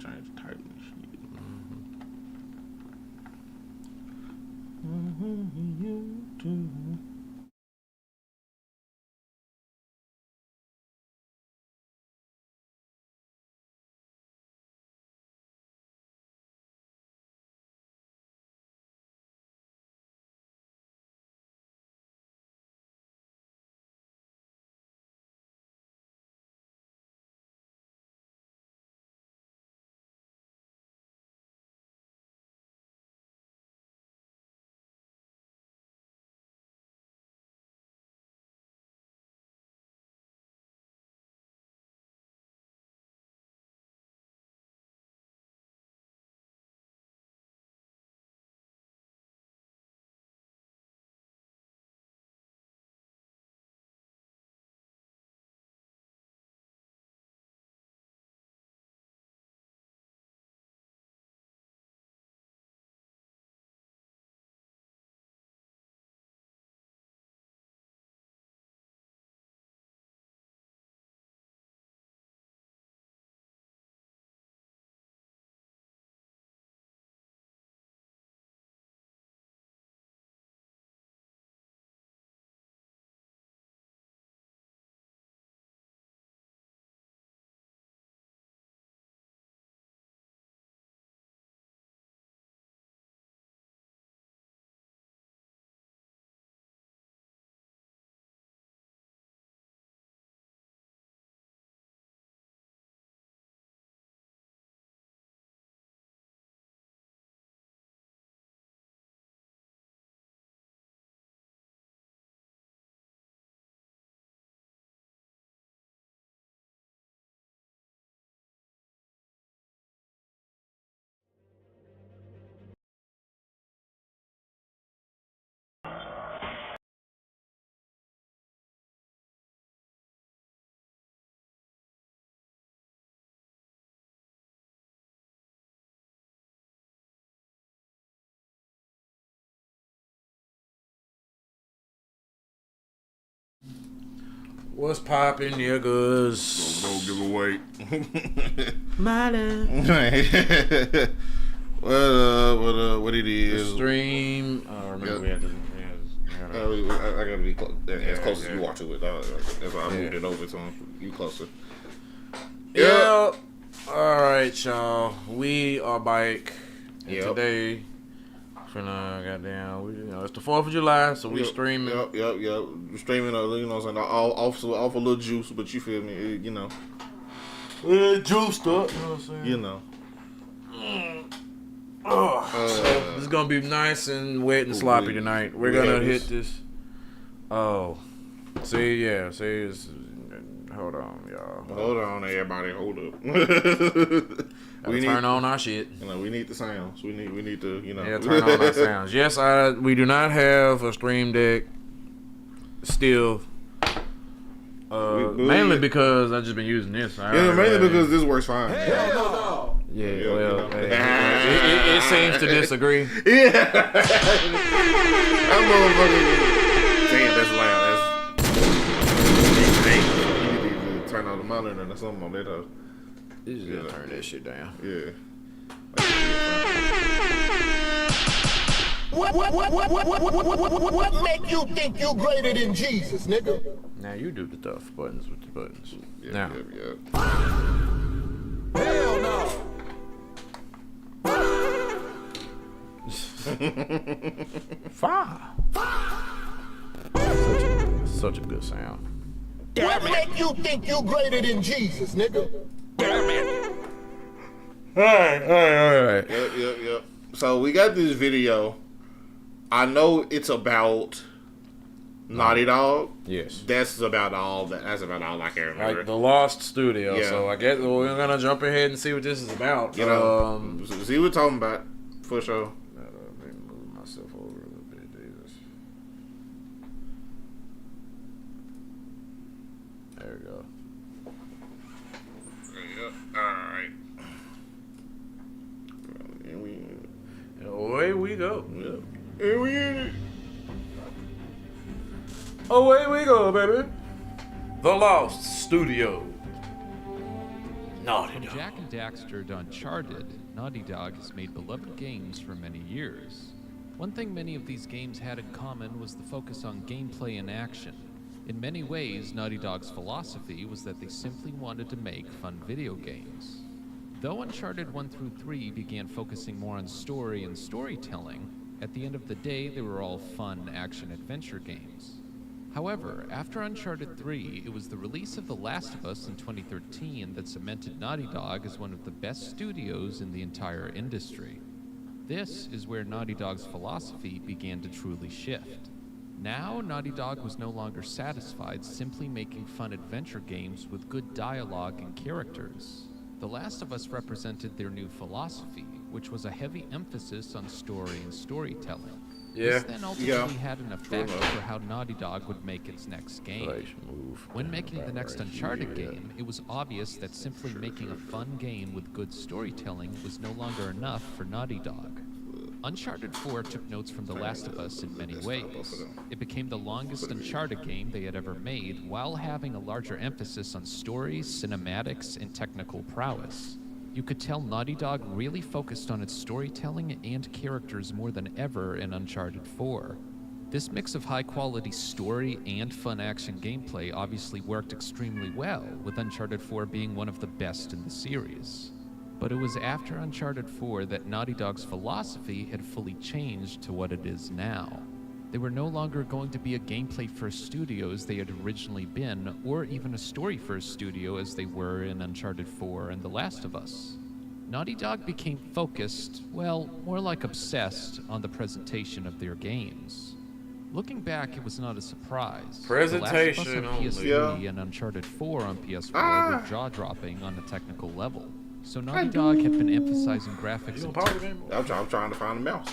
change the title and shit. What's poppin', niggas? No giveaway. Money. What it is? The stream. Remember we had to. I gotta be as close as you are to it. That's why I moved it over to him. You closer. Yeah. All right, y'all. We are back. And today, it's the 4th of July, so we streaming. Yep. We're streaming, you know what I'm saying? Off a little juice, but you feel me? You know. Juiced up, you know what I'm saying? You know. So this is gonna be nice and wet and sloppy tonight. We're gonna hit this. Oh, see, it's, hold on, y'all. Hold on, everybody, hold up. We turn on our shit. You know, we need the sounds. We need to, you know. Yeah, turn on our sounds. Yes, we do not have a Stream Deck still. Mainly because I've just been using this. Mainly because this works fine. Hell no. Yeah, well, it seems to disagree. Yeah. That motherfucker. Damn, that's loud. You need to turn on the monitor or something on that though. You just gotta turn that shit down. Yeah. What make you think you greater than Jesus, nigga? Now you do the tough buttons with the buttons. Now. Hell no. Fire. Such a good sound. What make you think you greater than Jesus, nigga? Damn it. All right. Yep. So we got this video. I know it's about Naughty Dog. Yes. That's about all I can remember. Like the Lost Studio. Yeah. So I guess we're gonna jump ahead and see what this is about. You know, see what we're talking about for sure. Let me move myself over a little bit, Jesus. There we go. Yep. All right. And away we go. Yep. And we in it. Away we go, baby. The Lost Studio. Naughty From Dog. Jak and Daxter to Uncharted, Naughty Dog has made beloved games for many years. One thing many of these games had in common was the focus on gameplay and action. In many ways, Naughty Dog's philosophy was that they simply wanted to make fun video games. Though Uncharted 1 through 3 began focusing more on story and storytelling, at the end of the day they were all fun action-adventure games. However, after Uncharted 3, it was the release of The Last of Us in 2013 that cemented Naughty Dog as one of the best studios in the entire industry. This is where Naughty Dog's philosophy began to truly shift. Now, Naughty Dog was no longer satisfied simply making fun adventure games with good dialogue and characters. The Last of Us represented their new philosophy, which was a heavy emphasis on story and storytelling. Yeah. This then ultimately had an effect for how Naughty Dog would make its next game. When making the next Uncharted game, it was obvious that simply making a fun game with good storytelling was no longer enough for Naughty Dog. Uncharted 4 took notes from The Last of Us in many ways. It became the longest Uncharted game they had ever made, while having a larger emphasis on stories, cinematics, and technical prowess. You could tell Naughty Dog really focused on its storytelling and characters more than ever in Uncharted 4. This mix of high-quality story and fun action gameplay obviously worked extremely well, with Uncharted 4 being one of the best in the series. But it was after Uncharted 4 that Naughty Dog's philosophy had fully changed to what it is now. They were no longer going to be a gameplay-first studio as they had originally been, or even a story-first studio as they were in Uncharted 4 and The Last of Us. Naughty Dog became focused, well, more like obsessed, on the presentation of their games. Looking back, it was not a surprise. Presentation The Last of Us on only. PS3 and Uncharted 4 on PS4 were jaw-dropping on a technical level. So Naughty Dog had been emphasizing graphics and I'm trying to find a mouse.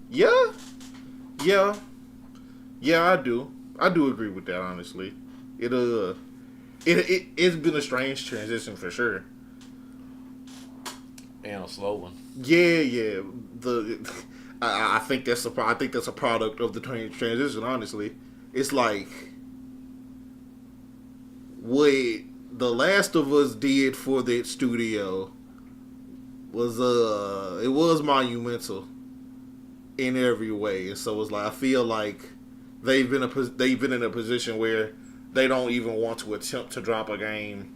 Yeah, I do agree with that, honestly. It's been a strange transition for sure. And a slow one. Yeah. I think that's a product of the transition. Honestly, it's like what The Last of Us did for that studio was it was monumental in every way. And so it's like I feel like they've been in a position where they don't even want to attempt to drop a game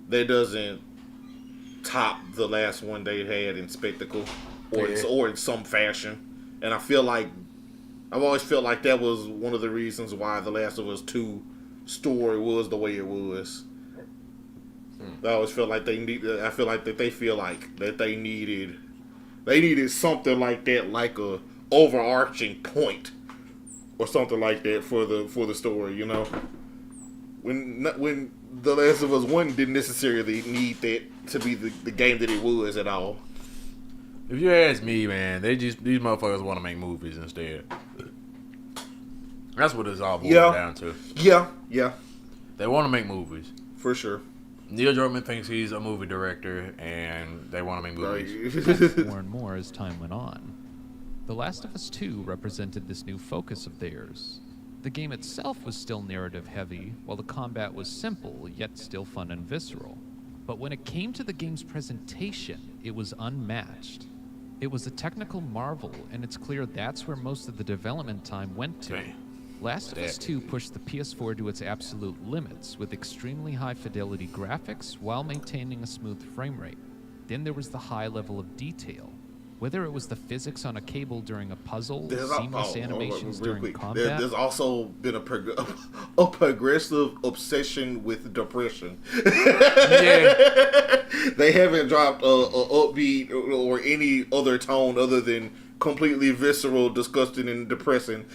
that doesn't top the last one they had in spectacle or in some fashion. And I feel like I've always felt like that was one of the reasons why The Last of Us 2 story was the way it was. I always felt like they needed something like that, like a overarching point or something like that for the story, you know. When The Last of Us 1 didn't necessarily need that to be the game that it was at all. If you ask me, man, these motherfuckers want to make movies instead. That's what it's all boiled down to. Yeah. They want to make movies. For sure. Neil Druckmann thinks he's a movie director, and they want to make movies. more and more as time went on. The Last of Us 2 represented this new focus of theirs. The game itself was still narrative heavy, while the combat was simple, yet still fun and visceral. But when it came to the game's presentation, it was unmatched. It was a technical marvel, and it's clear that's where most of the development time went to. Damn. Last of Us 2 pushed the PS4 to its absolute limits with extremely high fidelity graphics while maintaining a smooth frame rate. Then there was the high level of detail. Whether it was the physics on a cable during a puzzle, seamless animations during combat... There's also been a progressive obsession with depression. Yeah. They haven't dropped a upbeat or any other tone other than completely visceral, disgusting, and depressing.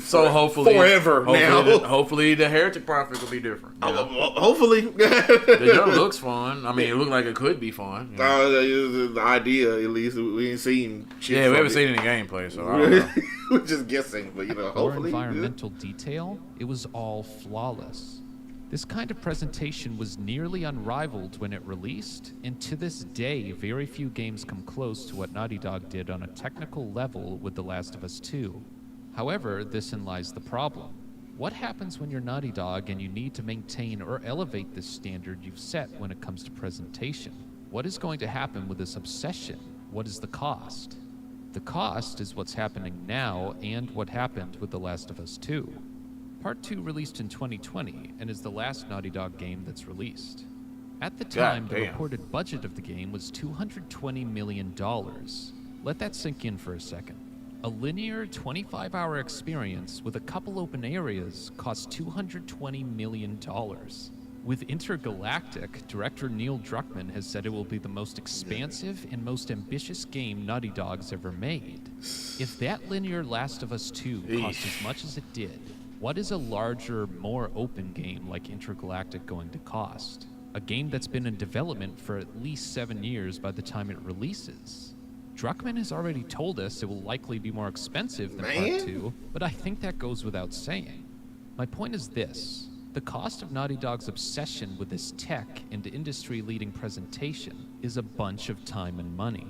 Forever now. Hopefully the Heretic Prophet will be different. You know? Hopefully. The gun looks fun. I mean, it looked like it could be fun. You know? The idea, at least, we ain't seen shit. Yeah, we haven't seen any gameplay, so I don't know. We're just guessing, but you know, For hopefully. environmental detail, it was all flawless. This kind of presentation was nearly unrivaled when it released, and to this day, very few games come close to what Naughty Dog did on a technical level with The Last of Us 2. However, this lies the problem. What happens when you're Naughty Dog and you need to maintain or elevate this standard you've set when it comes to presentation? What is going to happen with this obsession? What is the cost? The cost is what's happening now and what happened with The Last of Us 2. Part 2 released in 2020 and is the last Naughty Dog game that's released. At the time, the reported budget of the game was $220 million. Let that sink in for a second. A linear 25-hour experience with a couple open areas cost $220 million. With Intergalactic, director Neil Druckmann has said it will be the most expansive and most ambitious game Naughty Dog's ever made. If that linear Last of Us 2 cost as much as it did, what is a larger, more open game like Intergalactic going to cost? A game that's been in development for at least 7 years by the time it releases. Druckmann has already told us it will likely be more expensive than Part 2, but I think that goes without saying. My point is this. The cost of Naughty Dog's obsession with this tech and industry-leading presentation is a bunch of time and money.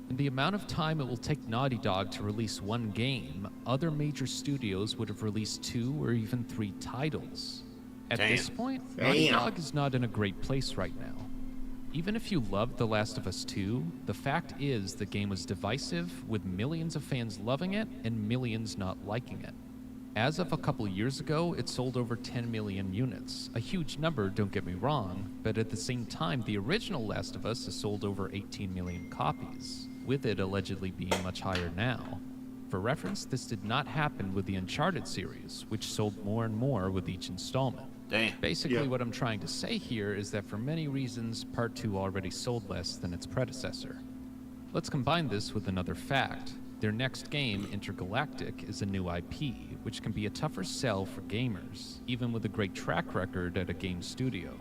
And the amount of time it will take Naughty Dog to release one game, other major studios would have released 2 or even 3 titles. At this point, Naughty Dog is not in a great place right now. Even if you loved The Last of Us 2, the fact is the game was divisive, with millions of fans loving it and millions not liking it. As of a couple years ago, it sold over 10 million units. A huge number, don't get me wrong, but at the same time, the original Last of Us has sold over 18 million copies, with it allegedly being much higher now. For reference, this did not happen with the Uncharted series, which sold more and more with each installment. Basically, what I'm trying to say here is that for many reasons, Part 2 already sold less than its predecessor. Let's combine this with another fact. Their next game, Intergalactic, is a new IP, which can be a tougher sell for gamers, even with a great track record at a game studio.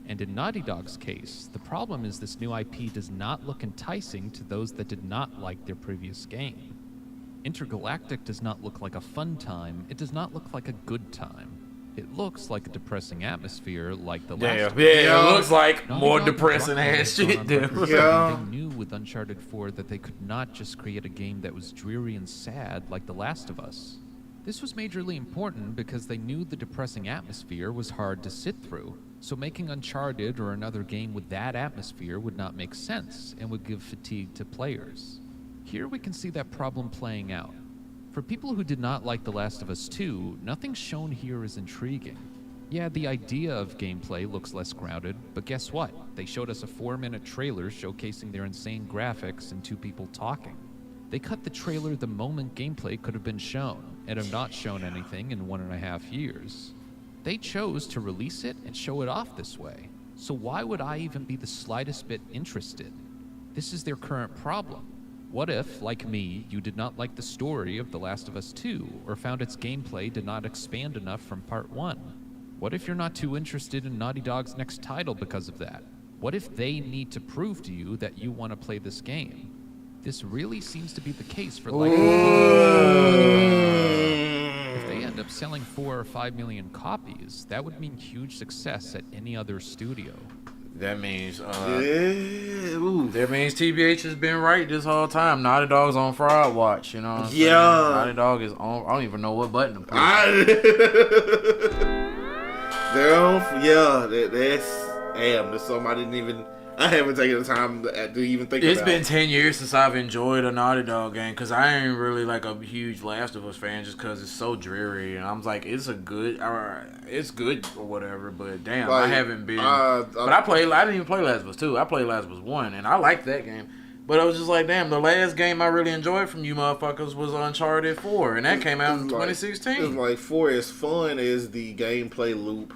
And in Naughty Dog's case, the problem is this new IP does not look enticing to those that did not like their previous game. Intergalactic does not look like a fun time, it does not look like a good time. It looks like a depressing atmosphere like the last one. Yeah, it looks like Naughty more Dog depressing ass shit. They knew with Uncharted 4 that they could not just create a game that was dreary and sad like The Last of Us. This was majorly important because they knew the depressing atmosphere was hard to sit through, so making Uncharted or another game with that atmosphere would not make sense and would give fatigue to players. Here we can see that problem playing out. For people who did not like The Last of Us 2, nothing shown here is intriguing. Yeah, the idea of gameplay looks less grounded, but guess what? They showed us a 4-minute trailer showcasing their insane graphics and 2 people talking. They cut the trailer the moment gameplay could have been shown, and have not shown anything in 1.5 years. They chose to release it and show it off this way, so why would I even be the slightest bit interested? This is their current problem. What if, like me, you did not like the story of The Last of Us 2, or found its gameplay did not expand enough from Part 1? What if you're not too interested in Naughty Dog's next title because of that? What if they need to prove to you that you want to play this game? This really seems to be the case for like... If they end up selling 4 or 5 million copies, that would mean huge success at any other studio. That means TBH has been right this whole time. Naughty Dog's on fraud watch, you know what I'm saying? Naughty Dog is on. I don't even know what button to push. They're on. That's damn. There's something I didn't even. I haven't taken the time to even think about. It's been 10 years since I've enjoyed a Naughty Dog game because I ain't really like a huge Last of Us fan just because it's so dreary. And I'm like, it's good or whatever, but damn, like, I haven't been. But I didn't even play Last of Us 2. I played Last of Us 1, and I liked that game. But I was just like, damn, the last game I really enjoyed from you motherfuckers was Uncharted 4, and that came out in 2016. It's like, for as fun as the gameplay loop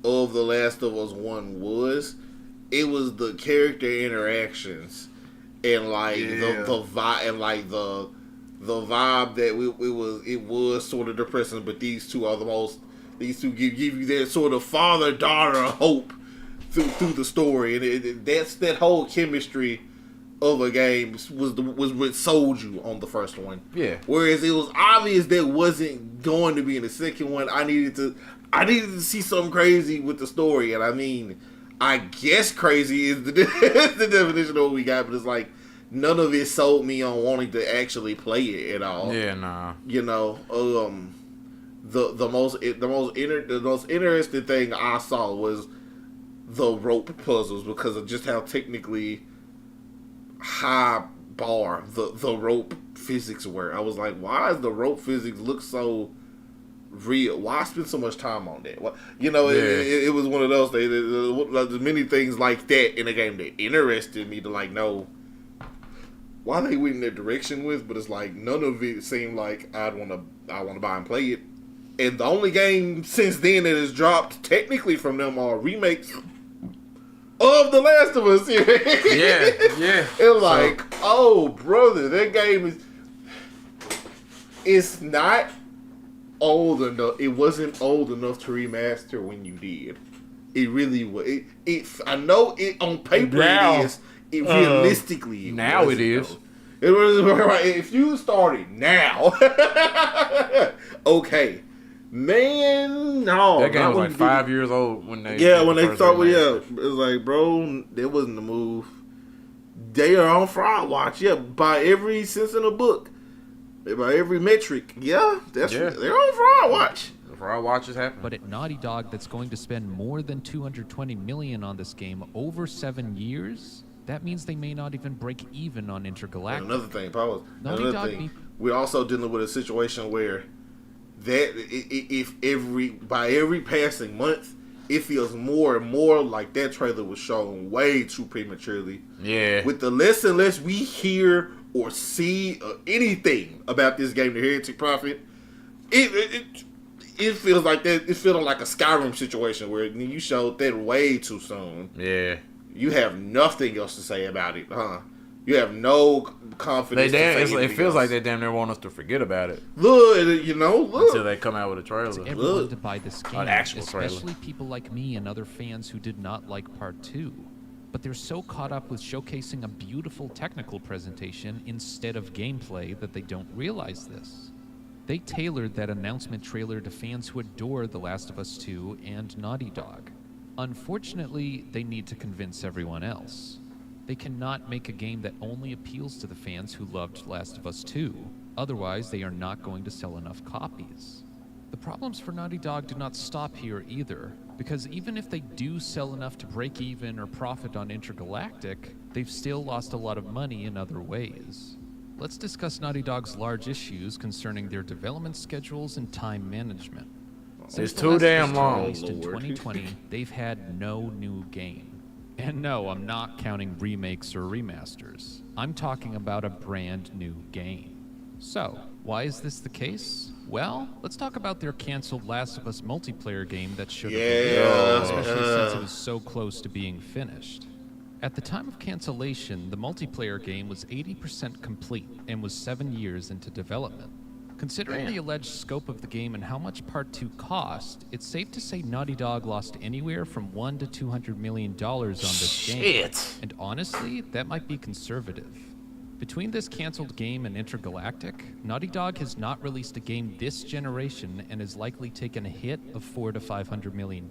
of The Last of Us 1 was, it was the character interactions and like the vibe and like the vibe that it was sort of depressing, but these two give you that sort of father-daughter hope through the story, and that's that whole chemistry of a game was what sold you on the first one. Yeah. Whereas it was obvious that wasn't going to be in the second one. I needed to see something crazy with the story, and I mean, I guess crazy is the definition of what we got, but it's like none of it sold me on wanting to actually play it at all. Yeah, nah. You know, the most interesting thing I saw was the rope puzzles because of just how technically high bar the rope physics were. I was like, why does the rope physics look so real? Why spend so much time on that? It was one of those things. There's many things like that in the game that interested me to like know why they went in that direction with, but it's like none of it seemed like I want to buy and play it. And the only game since then that has dropped technically from them are remakes of The Last of Us. Yeah. It's like, oh brother, that game it's not old enough. It wasn't old enough to remaster when you did. It really was. I know it on paper now, it is. It realistically now it is. Though. It was right. If you started now, okay, man. No, that game was like 5 years old when they. When they start with it was like, bro, that wasn't the move. They are on fraud watch. Yeah, by every sense in the book, by every metric. They're on fraud watch. The fraud watch is happening. But at Naughty Dog, that's going to spend more than $220 million on this game over 7 years. That means they may not even break even on Intergalactic. And another thing, we're also dealing with a situation where by every passing month, it feels more and more like that trailer was shown way too prematurely. Yeah. With the less and less we hear or see anything about this game, The Heretic Prophet, it feels like that. It feels like a Skyrim situation where you showed that way too soon. Yeah. You have nothing else to say about it, huh? You have no confidence. It feels like they damn near want us to forget about it. Look. Until they come out with a trailer. To everyone to buy this game, especially trailer. People like me and other fans who did not like Part 2. But they're so caught up with showcasing a beautiful technical presentation instead of gameplay that they don't realize this. They tailored that announcement trailer to fans who adore The Last of Us 2 and Naughty Dog. Unfortunately, they need to convince everyone else. They cannot make a game that only appeals to the fans who loved Last of Us 2. Otherwise, they are not going to sell enough copies. The problems for Naughty Dog do not stop here either, because even if they do sell enough to break even or profit on Intergalactic, they've still lost a lot of money in other ways. Let's discuss Naughty Dog's large issues concerning their development schedules and time management. It's too damn long. Released in 2020, they've had no new game. And no, I'm not counting remakes or remasters. I'm talking about a brand new game. So, why is this the case? Well, let's talk about their canceled Last of Us multiplayer game that should have been released, especially since it was so close to being finished. At the time of cancellation, the multiplayer game was 80% complete and was 7 years into development. Considering the alleged scope of the game and how much Part 2 cost, it's safe to say Naughty Dog lost anywhere from $100 to $200 million on this game. And honestly, that might be conservative. Between this canceled game and Intergalactic, Naughty Dog has not released a game this generation and has likely taken a hit of $400 to $500 million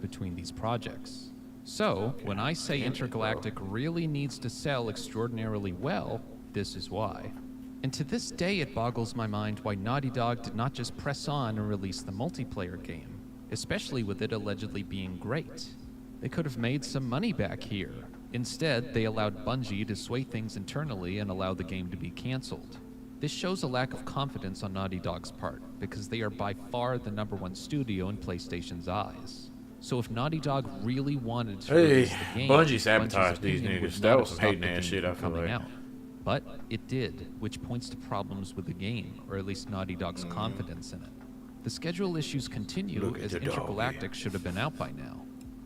between these projects. So, when I say Intergalactic really needs to sell extraordinarily well, this is why. And to this day, it boggles my mind why Naughty Dog did not just press on and release the multiplayer game, especially with it allegedly being great. They could have made some money back here. Instead, they allowed Bungie to sway things internally and allow the game to be canceled. This shows a lack of confidence on Naughty Dog's part, because they are by far the #1 studio in PlayStation's eyes. So if Naughty Dog really wanted to release the game, Bungie sabotaged these niggas. That was some hating ass shit, I feel like. But it did, which points to problems with the game, or at least Naughty Dog's confidence in it. The schedule issues continue, as Intergalactic should have been out by now.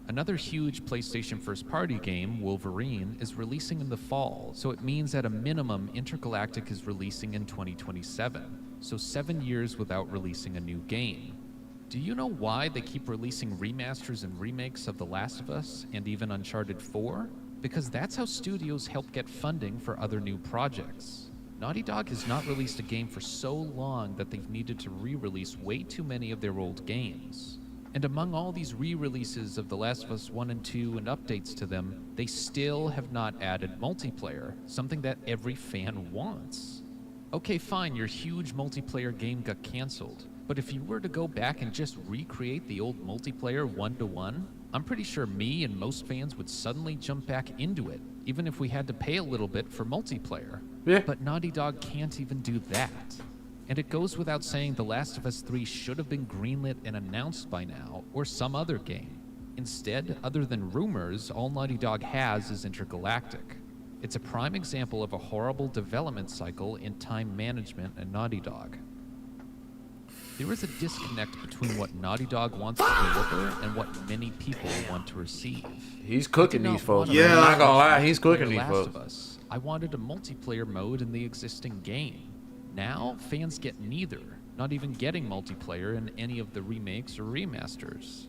Another huge PlayStation first-party game, Wolverine, is releasing in the fall, so it means at a minimum Intergalactic is releasing in 2027, so 7 years without releasing a new game. Do you know why they keep releasing remasters and remakes of The Last of Us and even Uncharted 4? Because that's how studios help get funding for other new projects. Naughty Dog has not released a game for so long that they've needed to re-release way too many of their old games. And among all these re-releases of The Last of Us 1 and 2 and updates to them, they still have not added multiplayer, something that every fan wants. Okay, fine, your huge multiplayer game got canceled, But if you were to go back and just recreate the old multiplayer 1-to-1, I'm pretty sure me and most fans would suddenly jump back into it, even if we had to pay a little bit for multiplayer. Yeah. But Naughty Dog can't even do that. And it goes without saying The Last of Us 3 should have been greenlit and announced by now, or some other game. Instead, other than rumors, all Naughty Dog has is Intergalactic. It's a prime example of a horrible development cycle in time management at Naughty Dog. There is a disconnect between what Naughty Dog wants to deliver and what many people want to receive. He's cooking these folks. Yeah. I'm not gonna lie, he's cooking these Last folks. of Us, I wanted a multiplayer mode in the existing game. Now, fans get neither, not even getting multiplayer in any of the remakes or remasters.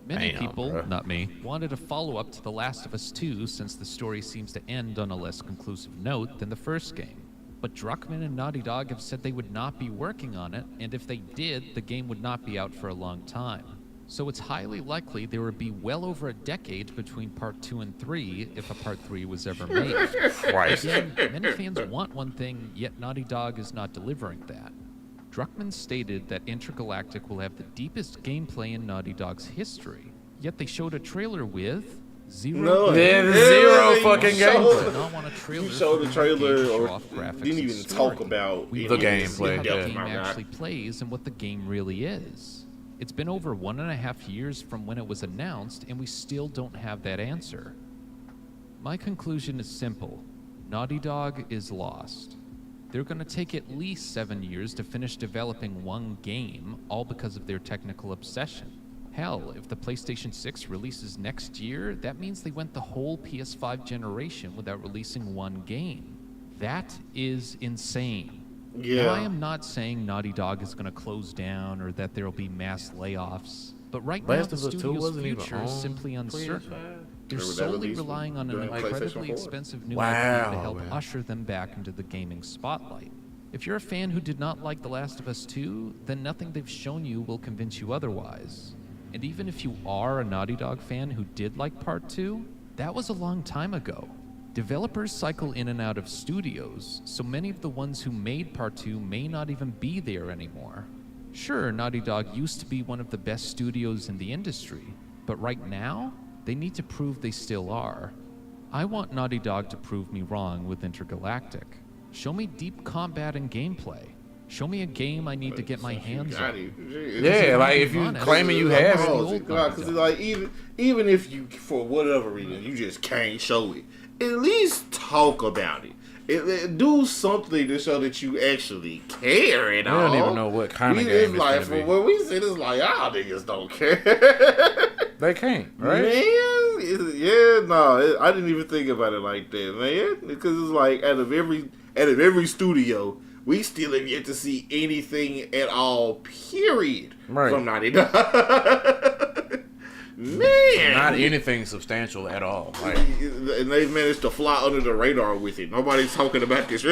Many Damn, people, bro. not me, wanted a follow-up to The Last of Us 2 since the story seems to end on a less conclusive note than the first game. But Druckmann and Naughty Dog have said they would not be working on it, and if they did, the game would not be out for a long time. So it's highly likely there would be well over a decade between Part 2 and 3 if a Part 3 was ever made. Christ. Again, many fans want one thing, yet Naughty Dog is not delivering that. Druckmann stated that Intergalactic will have the deepest gameplay in Naughty Dog's history, yet they showed a trailer with zero. No, Yeah, zero fucking you showed- I don't want a trailer. You showed the for one game trailer to show or off graphics didn't and even story. talk about We the want to gameplay, see how the yeah. game My God. actually plays and what the game really is. It's been over 1.5 years from when it was announced, and we still don't have that answer. My conclusion is simple. Naughty Dog is lost. They're going to take at least 7 years to finish developing one game, all because of their technical obsession. Hell, if the PlayStation 6 releases next year, that means they went the whole PS5 generation without releasing one game. That is insane. Yeah. Now, I am not saying Naughty Dog is going to close down or that there will be mass layoffs, but right now Last the of Us 2 studio's wasn't even future is on simply uncertain. They're Remember that solely release relying on an during PlayStation incredibly 4? expensive new Wow, IP to help man. usher them back into the gaming spotlight. If you're a fan who did not like The Last of Us 2, then nothing they've shown you will convince you otherwise. And even if you are a Naughty Dog fan who did like Part 2, that was a long time ago. Developers cycle in and out of studios, so many of the ones who made Part 2 may not even be there anymore. Sure, Naughty Dog used to be one of the best studios in the industry, but right now, they need to prove they still are. I want Naughty Dog to prove me wrong with Intergalactic. Show me deep combat and gameplay. Show me a game I need to get my hands on. Yeah, like if you claiming you have it. Because like even if you for whatever reason you just can't show it, at least talk about it. Do something to show that you actually care at all. I don't even know what kind of game it's it's like gonna for be. what we said, it's like y'all niggas don't care. They can't, right? Man, I didn't even think about it like that, man. Because it's like out of every studio, we still have yet to see anything at all, period, Right. from Naughty Dog. Man, Not anything substantial at all. Like, and they've managed to fly under the radar with it. Nobody's talking about this.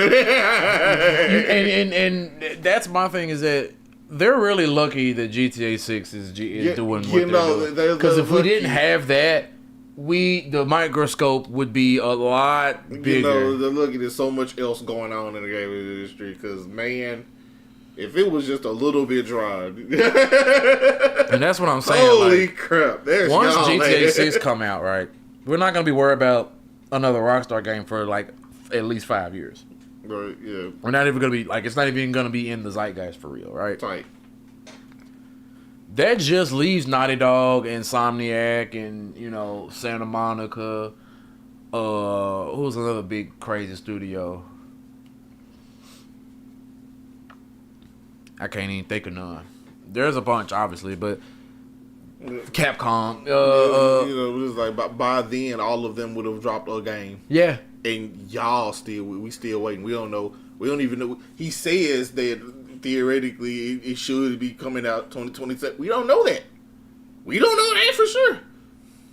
and that's my thing is that they're really lucky that GTA 6 is doing what they're doing. Because if we didn't have that, the microscope would be a lot bigger. You know, they're looking at so much else going on in the gaming industry. Because, man, if it was just a little bit dry. And that's what I'm saying. Holy like, crap. There's once y'all, GTA man. 6 come out, right, we're not going to be worried about another Rockstar game for, like, at least 5 years. Right, yeah. We're not even going to be, like, it's not even going to be in the zeitgeist for real, right? Tight. That just leaves Naughty Dog, Insomniac, and, you know, Santa Monica. Who's another big crazy studio? I can't even think of none. There's a bunch, obviously, but Capcom. You know, it's like by then, all of them would have dropped a game. Yeah. And y'all we still waiting. We don't know. We don't even know. He says that theoretically it should be coming out 2027. We don't know that. We don't know that for sure.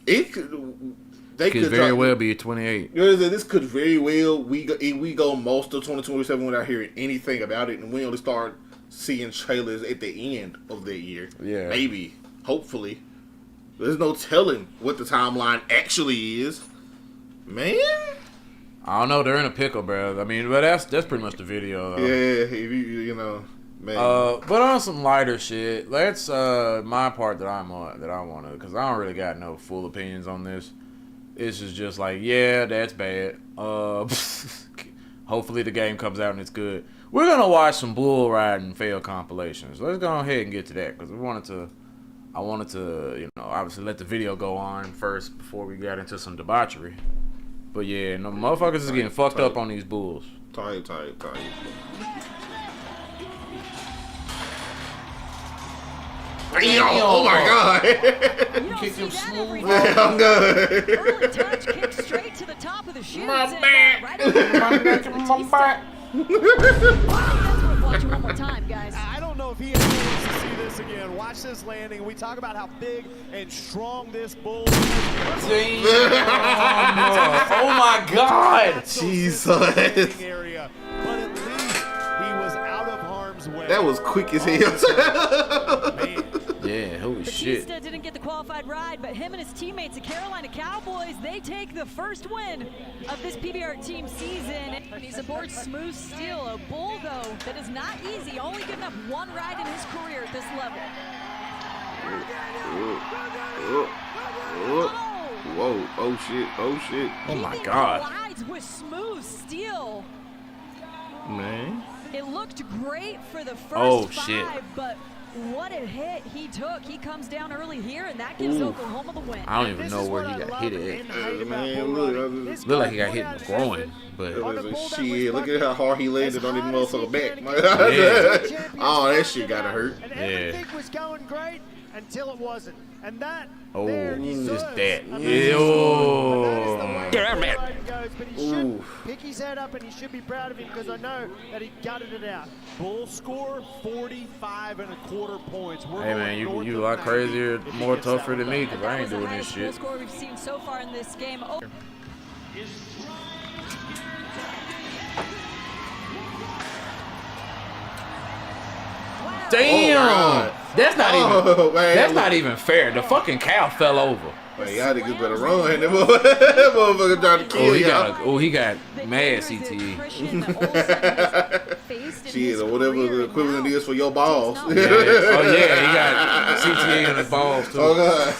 It could. They Could very well be 28. You know, this could very well we go most of 2027 without hearing anything about it, and we only start seeing trailers at the end of the year. Yeah. Maybe. Hopefully. There's no telling what the timeline actually is. Man. I don't know. They're in a pickle, bro. I mean, but that's pretty much the video, though. Yeah, if you know. Man. But on some lighter shit, let's my part that I want to, because I don't really got no full opinions on this. This is just like, yeah, that's bad. Hopefully the game comes out and it's good. We're gonna watch some bull riding fail compilations. Let's go ahead and get to that, because I wanted to, you know, obviously let the video go on first before we got into some debauchery. But yeah, no motherfuckers is getting fucked up on these bulls. Tight. Oh my god! You kick him smooth. Man, I'm good. Early touch, kick straight to the top of the shoes. My back. Right over the back. Watch it one more time, guys. I don't know if he ever wants to see this again. Watch this landing. We talk about how big and strong this bull is. Damn. Oh my god! Jesus. Area, but at least he was out of harm's way. That was quick as hell. Man. Yeah, holy shit. Batista didn't get the qualified ride, but him and his teammates, the Carolina Cowboys, they take the first win of this PBR team season. And he's aboard Smooth Steel, a bull, though, that is not easy, only good enough one ride in his career at this level. Whoa, oh shit. Oh my god. Rides with Smooth Steel. Man. It looked great for the first Oh, five, shit. but what a hit he took. He comes down early here, and that gives Oklahoma the win. I don't even know where he got hit at. Man, look Looked like he got hit in the groin, but shit, look at how hard he landed on his motherfucker back. Oh, that shit gotta hurt. And Yeah. everything was going great until it wasn't. And that oh, there just deserves that. a massive Ew. salute. And that is the way Damn the it. ride goes. But he should pick his head up, and he should be proud of him, because I know that he gutted it out. Bull score 45.25 points. We're hey man, you a lot crazier, more tougher than me, because I ain't doing this shit. Score we've seen so far in this game. Oh. Damn! That's not Oh, even. man. That's not even fair. The fucking cow fell over. Man, y'all niggas better run. That motherfucker trying to kill y'all. He got mad CTE. Shit, or whatever the equivalent is for your balls. Yeah. Oh yeah, he got CTE in his balls too. Oh god.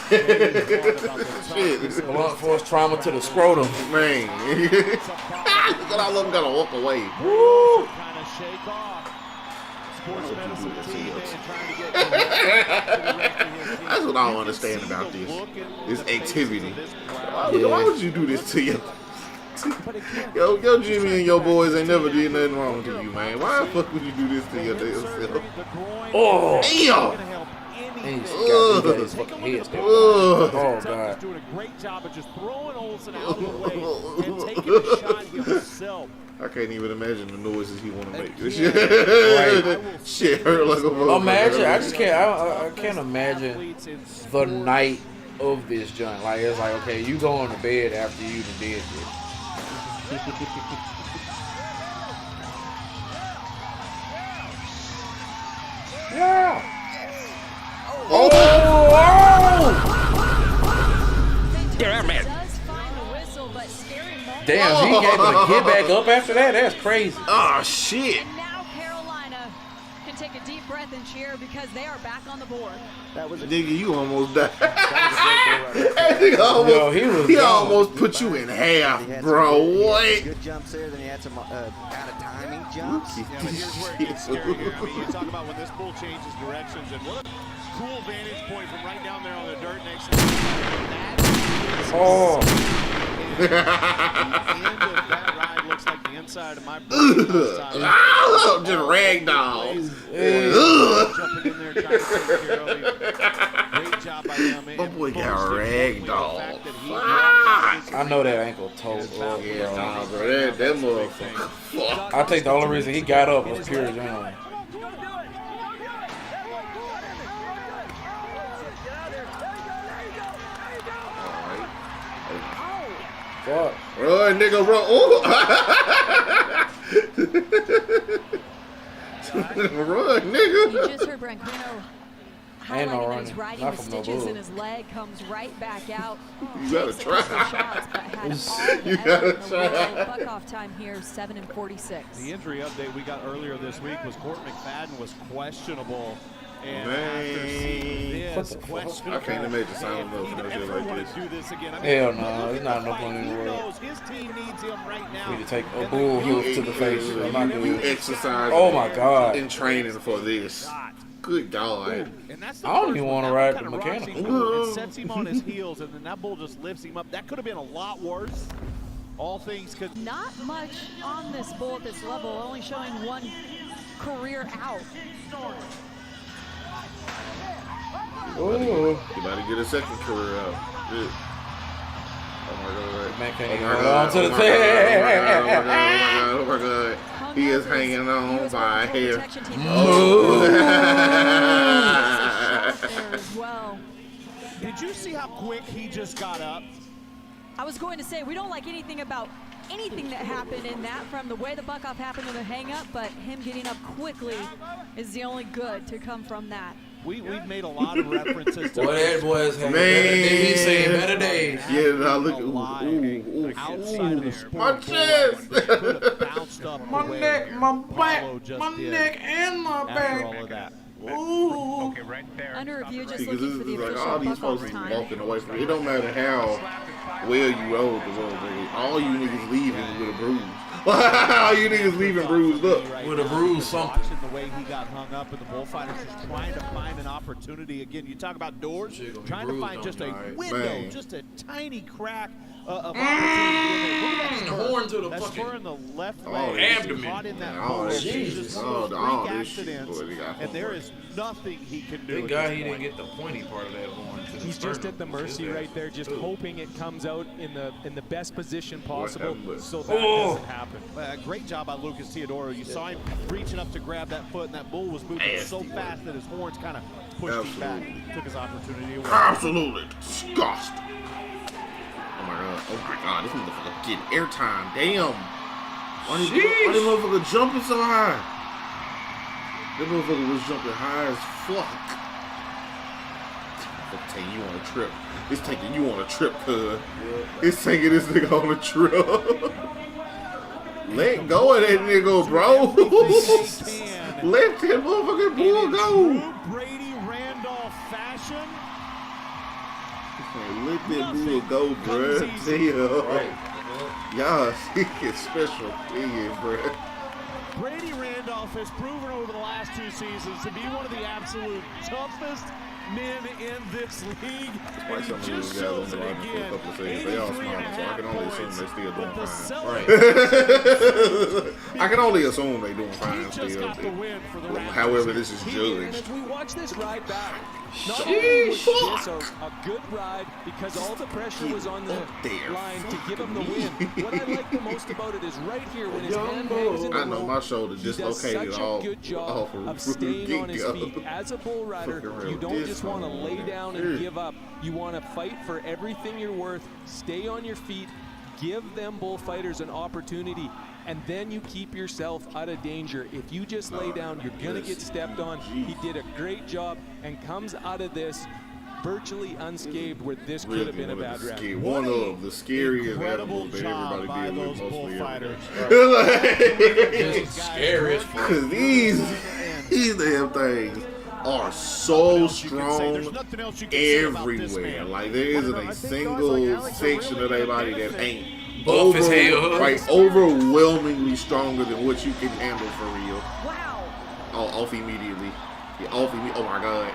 Shit. Blunt force trauma to the scrotum. Man. Look at all of them gotta walk away. Woo! Kind of shake off. Sports medicine team and trying to get That's what I don't understand about this activity. Why would you do this to you? Yo, Jimmy and your boys ain't never did nothing wrong to you, man. Why the fuck would you do this to your damn self? Oh! Damn! And he got his fucking head still. Oh god. doing a great job of just throwing Olsen out of the way and taking a shot himself. I can't even imagine the noises he want to make. This Right. shit hurt like a motherfucker. Imagine, I just can't. I can't imagine the night of this joint. Like it's like, okay, you going to bed after you done did this. Yeah. Oh! Damn it. Does find the whistle, but scary moment. Damn, he able to get back up after that? That's crazy. Oh shit! And now Carolina can take a deep breath and cheer because they are back on the board. Nigga, you almost died. That nigga almost, he almost put you in half, bro. What? Good jumps there. Then he had some out of timing jumps. Yeah, but here's where it gets scary here. I mean, you talk about when this bull changes directions, and what a cool vantage point from right down there on the dirt next to the Oh. the end of that ride looks like the inside of my brain. Just ragdoll. Jumping in there trying to take care of him. Great job by them. My boy got ragdoll. I know that ankle toe. Yeah, nah, bro. That motherfucker. Fuck. I think the only reason he got up was pure adrenaline. Fuck. Run, nigga, run. Ooh. Run, nigga. You just heard Branquino highlighting that he's riding the stitches and his leg comes right back out. You gotta try. Shots, but had you gotta try. Buck-off time here, 7:46. The injury update we got earlier this week was Court McFadden was questionable. And man, after seeing this, I can't imagine signing up for no shit like this. Do this again. Hell no, there's not no point in the world. His team needs him right now. We need to take a bull hoof to the face. You exercise. Oh my God. In training for this. Good God. I don't even want to ride the mechanical. It sets him on his heels, and then that bull just lifts him up. That could have been a lot worse. All things could. Not much on this bull at this level, only showing one career out. Ooh. You about to get a second career out. Good. Oh my God. Man can't even hold on to the thing. Oh my God. He is hanging on by a hair. Well. Did you see how quick he just got up? I was going to say, we don't like anything about anything that happened in that, from the way the buck-off happened to the hang-up, but him getting up quickly is the only good to come from that. We've made a lot of references to boy, that boy's having better days. He's saying better days. Yeah, now look at outside of the sport. My chest. My neck, my back, my neck, and my back. All of that. Ooh. Okay, right there. Under review, just Because looking this for the is like official all these buck-off folks be time. walking away from it. It don't matter how well you rode the road, baby. All you niggas leaving with a bruise. All you niggas leaving bruised up. With a bruise something. Watching the way he got hung up, and the bullfighters just trying to find an opportunity. Again, you talk about doors, trying to find just a window, just a tiny crack of opportunity. Horn to the That's fucking spur in the left Oh, leg. abdomen. Caught in that All that shit. just All freak this shit. accidents, Boy, they got and there horn. is nothing he can do. Thank at God this he didn't point. get the pointy part of that horn. To the He's just sternum. at the mercy right there, just hoping it comes out in the best position possible, so that Oh. doesn't happen. Great job by Lucas Teodoro. You saw him reaching up to grab that foot, and that bull was moving so fast that his horns kind of pushed him back. Took his opportunity away. Absolutely disgusting. Oh my God. Oh my God. This motherfucker getting airtime. Damn. Why this motherfucker jumping so high? That motherfucker was jumping high as fuck. It's taking you on a trip. It's taking you on a trip, cuz. It's taking this nigga on a trip. Let go of that nigga, bro. Let that motherfucking bull go. Brady Randolph fashion. Let that bull go, bruh. Damn. Y'all see his special opinion, bruh. Brady Randolph has proven over the last 2 seasons to be one of the absolute toughest men in this league. And he just shows it again. They all smart, so I can only assume they still doing fine. Right. I can only assume they doing fine He just got the still. win for the Raptors. However, this is And judged. as we watch this ride back, not only was this a good ride because all the pressure was on the line to give him the win. What I like the most about it is right here when his hand hangs in the I know rope, my shoulder he does dislocated such all a good job of staying on his feet. As a bull rider, you don't just want to lay down and give up. You want to fight for everything you're worth, stay on your feet, give them bullfighters an opportunity, and then you keep yourself out of danger. If you just lay down, you're going to get stepped on. He did a great job and comes out of this virtually unscathed, where this could have been a bad round. One of the scariest Incredible animals that job everybody by deal with those mostly bullfighters. Just scary as fuck. Because these damn things are so strong everywhere. Like there isn't a single section of their body that ain't Buff as hell. like overwhelmingly stronger than what you can handle for real. Wow. Oh, off immediately. Yeah, off immediately. Oh my God.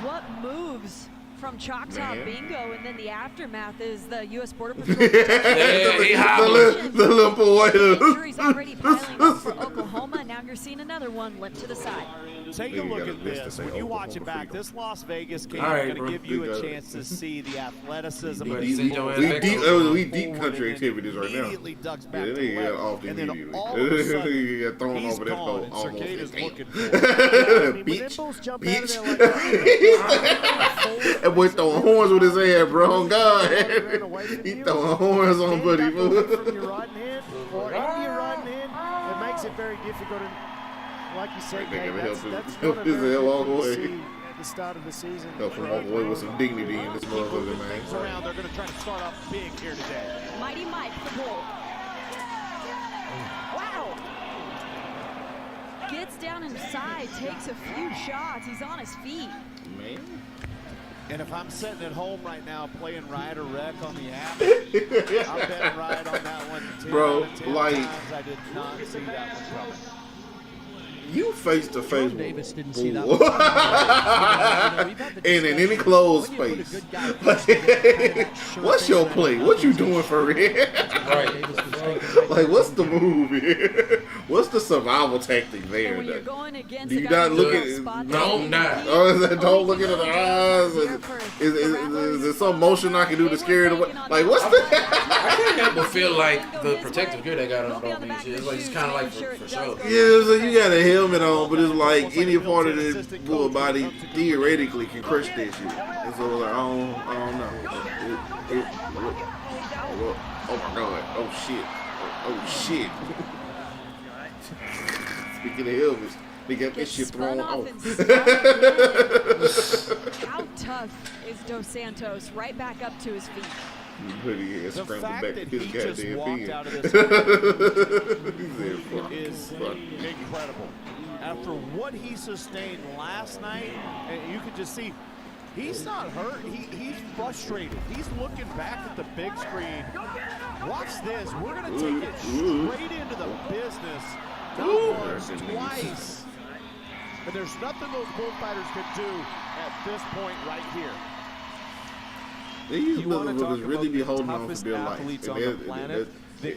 What moves from Choctaw Man. Bingo, and then the aftermath is the U.S. Border Patrol. The little boy. Injuries already piling up for Oklahoma. Now you're seeing another one limp to the side. Take a look at this. When you watch it back, this Las Vegas game All right, is going bro. to give you a chance to see the athleticism of We these deep- bulls. we deep country activities right now. Immediately ducks back Yeah, to they the get left, off and then immediately. all of a sudden, He got thrown he's over that gone, pole and almost. Circade is Damn. looking for him. Bitch. That boy throwing horns with his head, bro. On God. He throwing horns on Buddy. From your right hand or into your right hand, it makes it very difficult. And like you said, They Dave, gotta that's help not a his very hell all good the thing way. to see at the start of the season. Go from walk away with some dignity in this motherfucker, man. Around. They're going to try to start off big here today. Mighty Mike, the bull. Wow. Gets down inside, takes a few shots. He's on his feet. Man. And if I'm sitting at home right now playing Ride or Wreck on the app, I'm betting Ride on that one. 10 bro, out of 10 like, times I did not see that one coming. You face to face with Davis didn't bull. see that one. And in any closed space. What's your play? What you doing for real? Like, what's the move here? What's the survival tactic there? When you're going against Do you not look at Don't die. Don't look into the eyes. Is there some motion I can do to scare it away? Like, what's the? I can't help but feel like the protective gear they got on these shit. It's like it's kind of like for show. Yeah, so you got a helmet on, but it's like any part of the bull body theoretically can crush that shit. And so like, I don't know. Oh my god! Oh shit! Oh shit! Speaking of helmets, they got this shit thrown off. How tough is Dos Santos? Right back up to his feet. The fact that he just goddamn walked out of this is incredible. After what he sustained last night, and you can just see, he's not hurt. He's frustrated. He's looking back at the big screen. Watch this. We're going to take it straight into the business. Not once, twice. And there's nothing those bullfighters can do at this point right here. These motherfuckers really be holding on for dear life.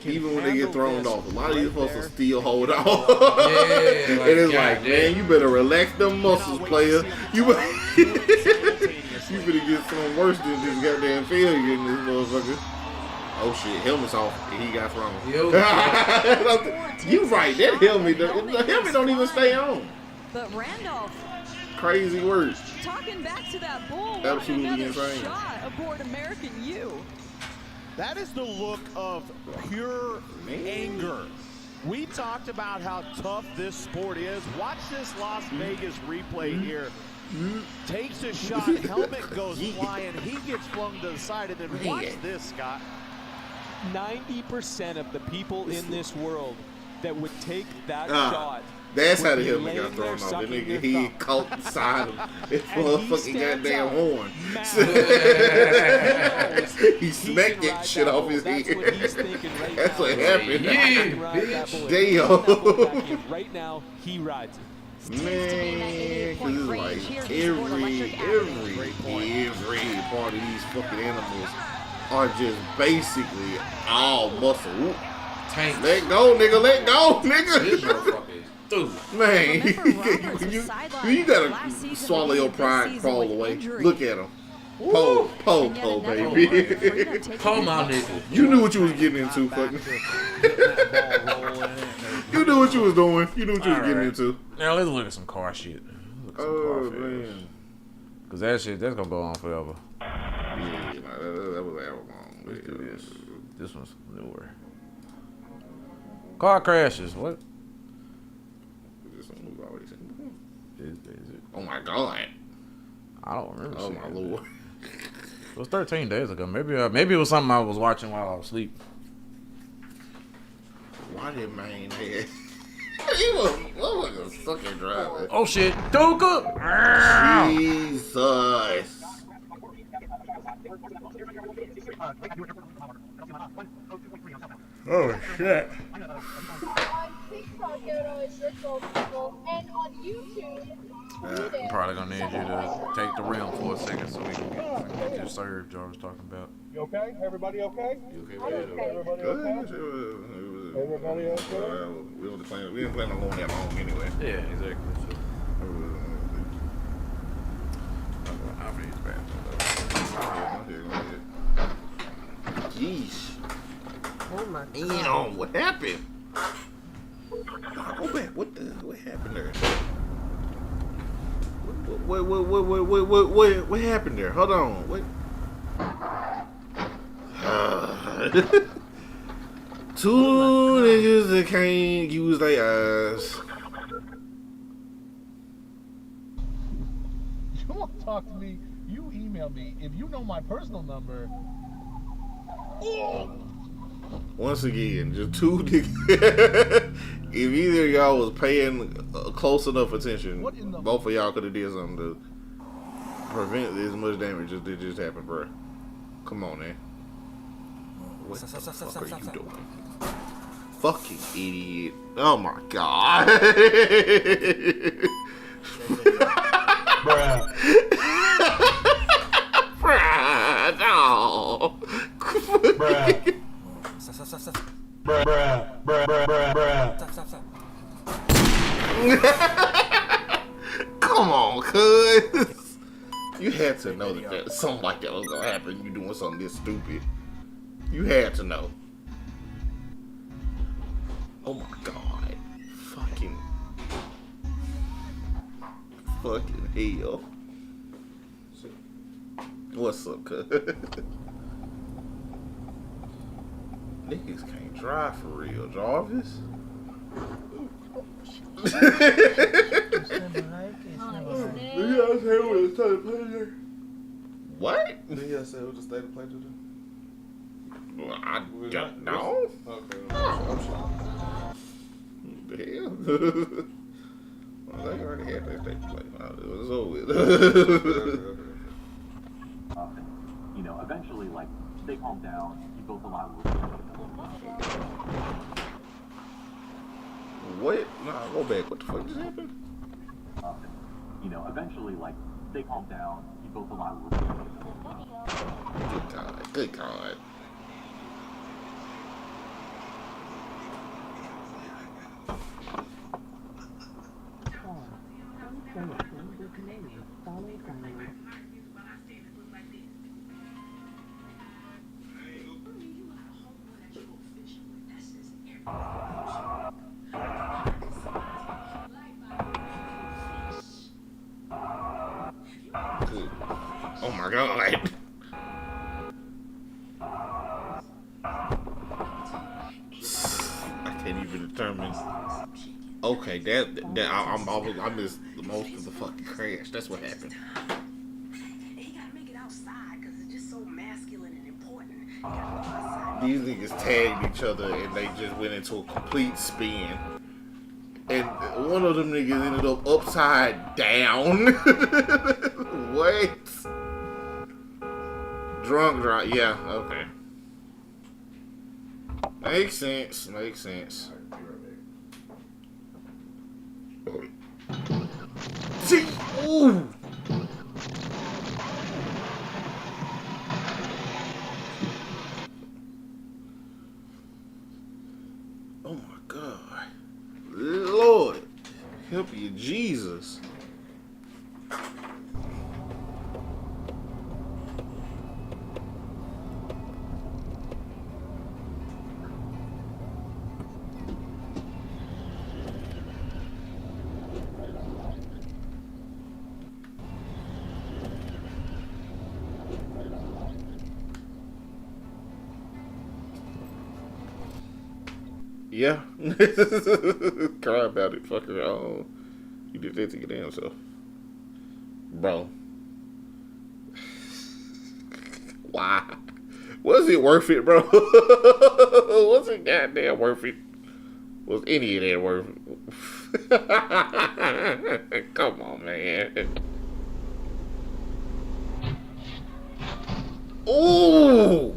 Even when they get thrown off, a lot of these folks will still hold on. Yeah, and it's like, man, you better relax them muscles, player. You better get something worse than this goddamn failure in this motherfucker. Oh shit, helmet's off. And he got thrown. You right, that helmet, the helmet don't even stay on. But Randolph. Crazy work. Talking back to that bull. Absolutely insane. Shot aboard American U. That is the look of pure anger. We talked about how tough this sport is. Watch this Las Vegas replay here. Takes a shot, helmet goes flying, he gets flung to the side, and then watch this, Scott. 90% of the people in this world that would take that shot. That's how the helmet got thrown off. The nigga, he caught the side of his motherfucking goddamn horn. He smacked that shit off his head. That's what happened. Damn. Right now, he rides it. Man, cause it's like every part of these fucking animals are just basically all muscle. Tank. Let go, nigga. Let go, nigga. Dude. Man, you gotta swallow your pride, crawl away. Look at him. Po, baby. Po, my nigga. You knew what you was getting into, fucking. You knew what you was doing. You knew what you was getting into. Now let's look at some car shit. Man. Cause that shit, that's gonna go on forever. Yeah, that was ever long. This one's newer. Car crashes. What? Is it? Oh my god! I don't remember. Oh my lord! It was 13 days ago. Maybe it was something I was watching while I was asleep. Why did man head? He was a sucker driver. Oh shit, Duka! Jesus! Oh shit! And on YouTube, I'm probably gonna need you to take the rim for a second so we can get this served George was talking about. You okay? Everybody okay? You okay? Everybody okay? Everybody okay? We didn't plan on going that long anyway. Yeah, exactly. Jeez. Oh my God. What happened? Go back. What happened there? What happened there? Hold on. What? Two niggas that can't use their eyes. talk to me, you email me. If you know my personal number. Oh. Once again, just two niggas. If either of y'all was paying close enough attention, both of y'all could have did something to prevent as much damage as did just happen, bro. Come on, man. What the fuck are you doing? Fucking idiot. Oh my god. Bruh. Bruh, no. Bruh. Come on, cuz. You had to know that something like that was gonna happen. You doing something this stupid. You had to know. Oh my god. Fucking hell. What's up, cuz? Niggas can't drive for real, Jarvis. What? Did he say it was a state of play today? Well, I don't know. Okay, I'm sure. The hell? Well, they already had their state of play. It was over with. You know, eventually, like, they calm down. You built a lot of What? Nah, go back. What the fuck just happened? You know, eventually, like, they calm down. You built a lot of Good God. Good God. Oh my God. I can't even determine. Okay, I missed the most of the fucking crash. That's what happened. He gotta make it outside because it's just so masculine and important. These niggas tagged each other and they just went into a complete spin. And one of them niggas ended up upside down. What? Drunk, yeah, okay. Makes sense, makes sense. See? Ooh! Oh my God. Lord, help you, Jesus. Yeah. Cry about it, fucker. Oh, you did that to your damn self. Bro. Why? Was it worth it, bro? Was it goddamn worth it? Was any of that worth it? Come on, man. Ooh!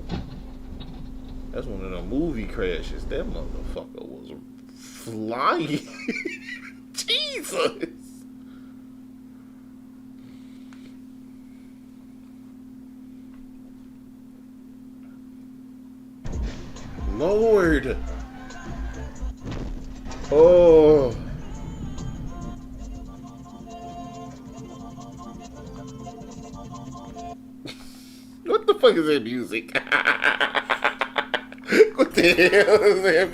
That's one of the movie crashes. That motherfucker was flying. Jesus. Lord. Oh. What the fuck is that music? What the hell is that?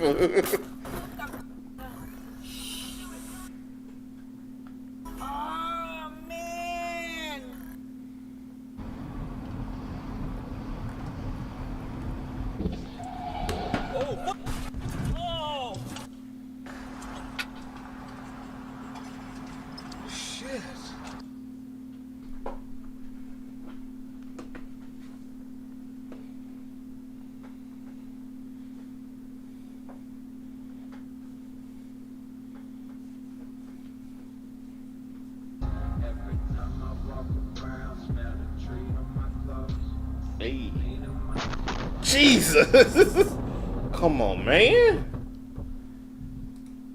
Oh, man. Oh, oh. Shit. Jesus. Come on, man.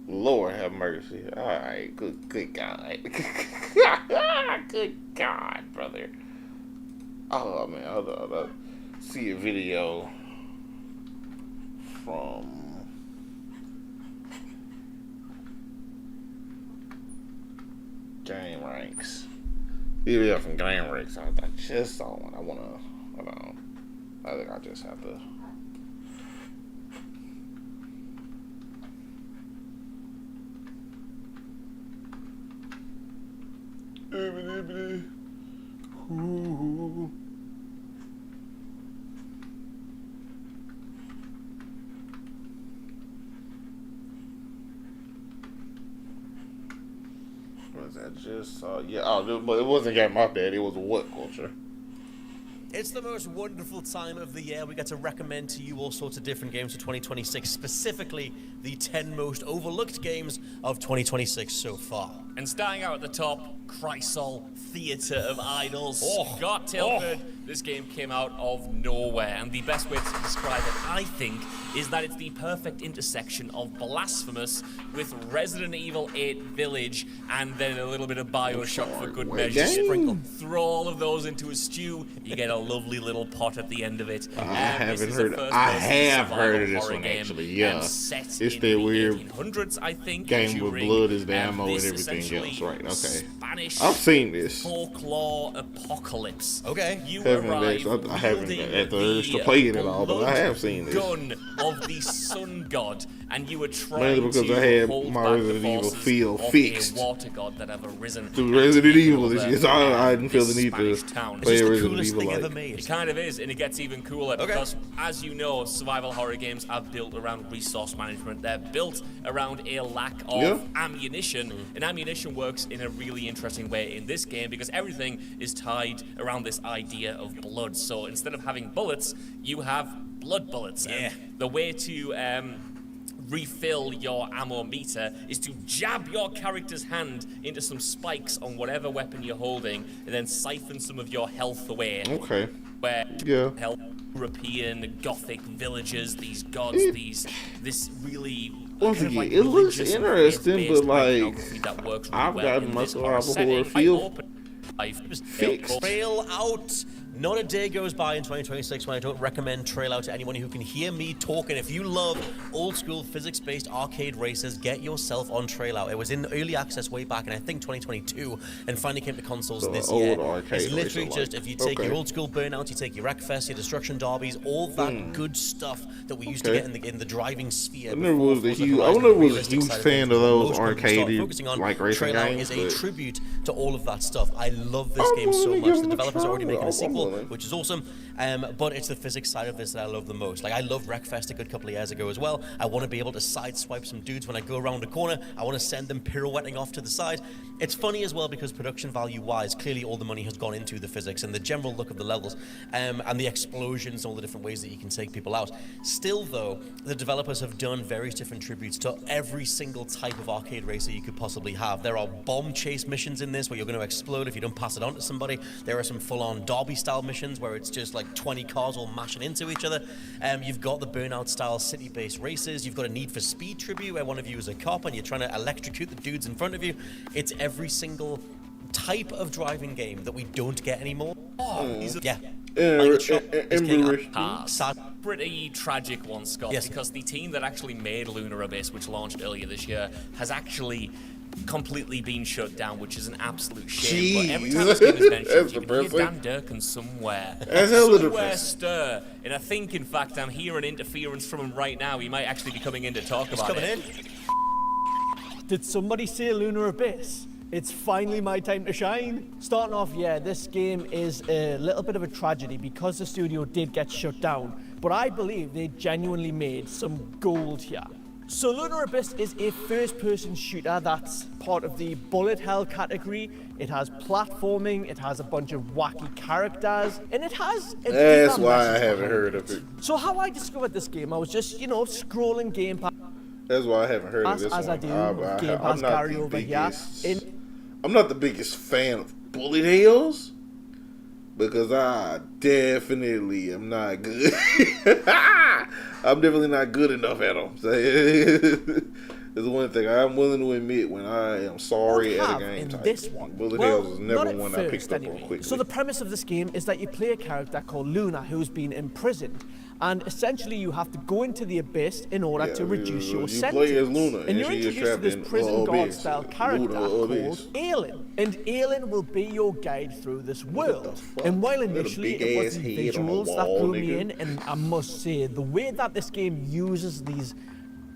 Lord have mercy. All right, good God. Good God, brother. Oh, man, I'll see a video from Game Ranks. Video from Game Ranks. I just saw one. Hold on. I think I just have to. Ooh. What was that? Just saw. Yeah. Oh, but it wasn't Game. My bad. It was What Culture. It's the most wonderful time of the year. We get to recommend to you all sorts of different games for 2026, specifically the 10 most overlooked games of 2026 so far. And starting out at the top, Chrysol Theatre of Idols. Scott Tilford. This game came out of nowhere, and the best way to describe it, I think, is that it's the perfect intersection of Blasphemous with Resident Evil 8 Village, and then a little bit of Bioshock for good measure. Sprinkle. Throw all of those into a stew, you get a lovely little pot at the end of it. I have heard of this one actually. Yeah, it's that weird 1800s, I think. Game with blood is the ammo and everything else, right? Okay. Spanish I've seen this. Folklore apocalypse. Okay. I haven't had the urge to play it at all, but I have seen this. Gun of the sun god, and you were trying mainly because to I had hold my back Resident the Evil forces feel of fixed a water god that have arisen through Resident Evil. I didn't feel the need to town. play Resident Evil like. It kind of is, and it gets even cooler because, as you know, survival horror games are built around resource management. They're built around a lack of ammunition, and ammunition works in a really interesting way in this game because everything is tied around this idea of blood. So instead of having bullets, you have blood bullets. And the way to refill your ammo meter is to jab your character's hand into some spikes on whatever weapon you're holding and then siphon some of your health away. Okay. Where help European Gothic villagers, these gods, this really once again, it looks interesting, but like I've gotten my survival horror feel fixed. Trail out. Not a day goes by in 2026 when I don't recommend Trail Out to anyone who can hear me talking. If you love old school physics-based arcade races, get yourself on Trail Out. It was in early access way back in I think 2022 and finally came to consoles this year. It's literally just if you take your old school Burnouts, you take your Wreckfest, your Destruction Derbies, all that good stuff that we used to get in the driving sphere. I never was a huge fan of those arcade like racing Trail Out games. is a tribute to all of that stuff. I love this game so much. The developers are already making a sequel, which is awesome, but it's the physics side of this that I love the most. Like, I loved Wreckfest a good couple of years ago as well. I want to be able to sideswipe some dudes when I go around a corner. I want to send them pirouetting off to the side. It's funny as well because production value-wise, clearly all the money has gone into the physics and the general look of the levels, and the explosions, all the different ways that you can take people out. Still, though, the developers have done various different tributes to every single type of arcade racer you could possibly have. There are bomb chase missions in this where you're going to explode if you don't pass it on to somebody. There are some full-on derby-style missions where it's just like 20 cars all mashing into each other. You've got the Burnout-style city-based races. You've got a Need for Speed tribute where one of you is a cop and you're trying to electrocute the dudes in front of you. It's every single type of driving game that we don't get anymore. Pretty tragic one, Scott, because the team that actually made Lunar Abyss, which launched earlier this year, has actually completely been shut down, which is an absolute shame. But every time this game is mentioned, you can hear Dan Durkin somewhere. Somewhere stir. And I think, in fact, I'm hearing interference from him right now. He might actually be coming in to talk about it. Did somebody say Lunar Abyss? It's finally my time to shine. Starting off, this game is a little bit of a tragedy because the studio did get shut down. But I believe they genuinely made some gold here. So Lunar Abyss is a first-person shooter that's part of the bullet hell category. It has platforming, it has a bunch of wacky characters, and it has a That's why I haven't heard of it. So how I discovered this game, I was just, scrolling Game Pass. That's why I haven't heard of this as one. I do, Game Pass Gary over here. I'm not the biggest fan of bullet hells, because I definitely am not good. I'm definitely not good enough at them. So there's one thing I'm willing to admit when I am sorry at a game type. This one? Bullet Well, Hells is never not at one I picked first, up on anyway. quickly. So the premise of this game is that you play a character called Luna who's been imprisoned. And essentially you have to go into the abyss in order to reduce your sentence. Play as Luna, and you're introduced to this prison guard style character called Aelin. And Aelin will be your guide through this world. And while initially it was the visuals that drew me in, and I must say, the way that this game uses these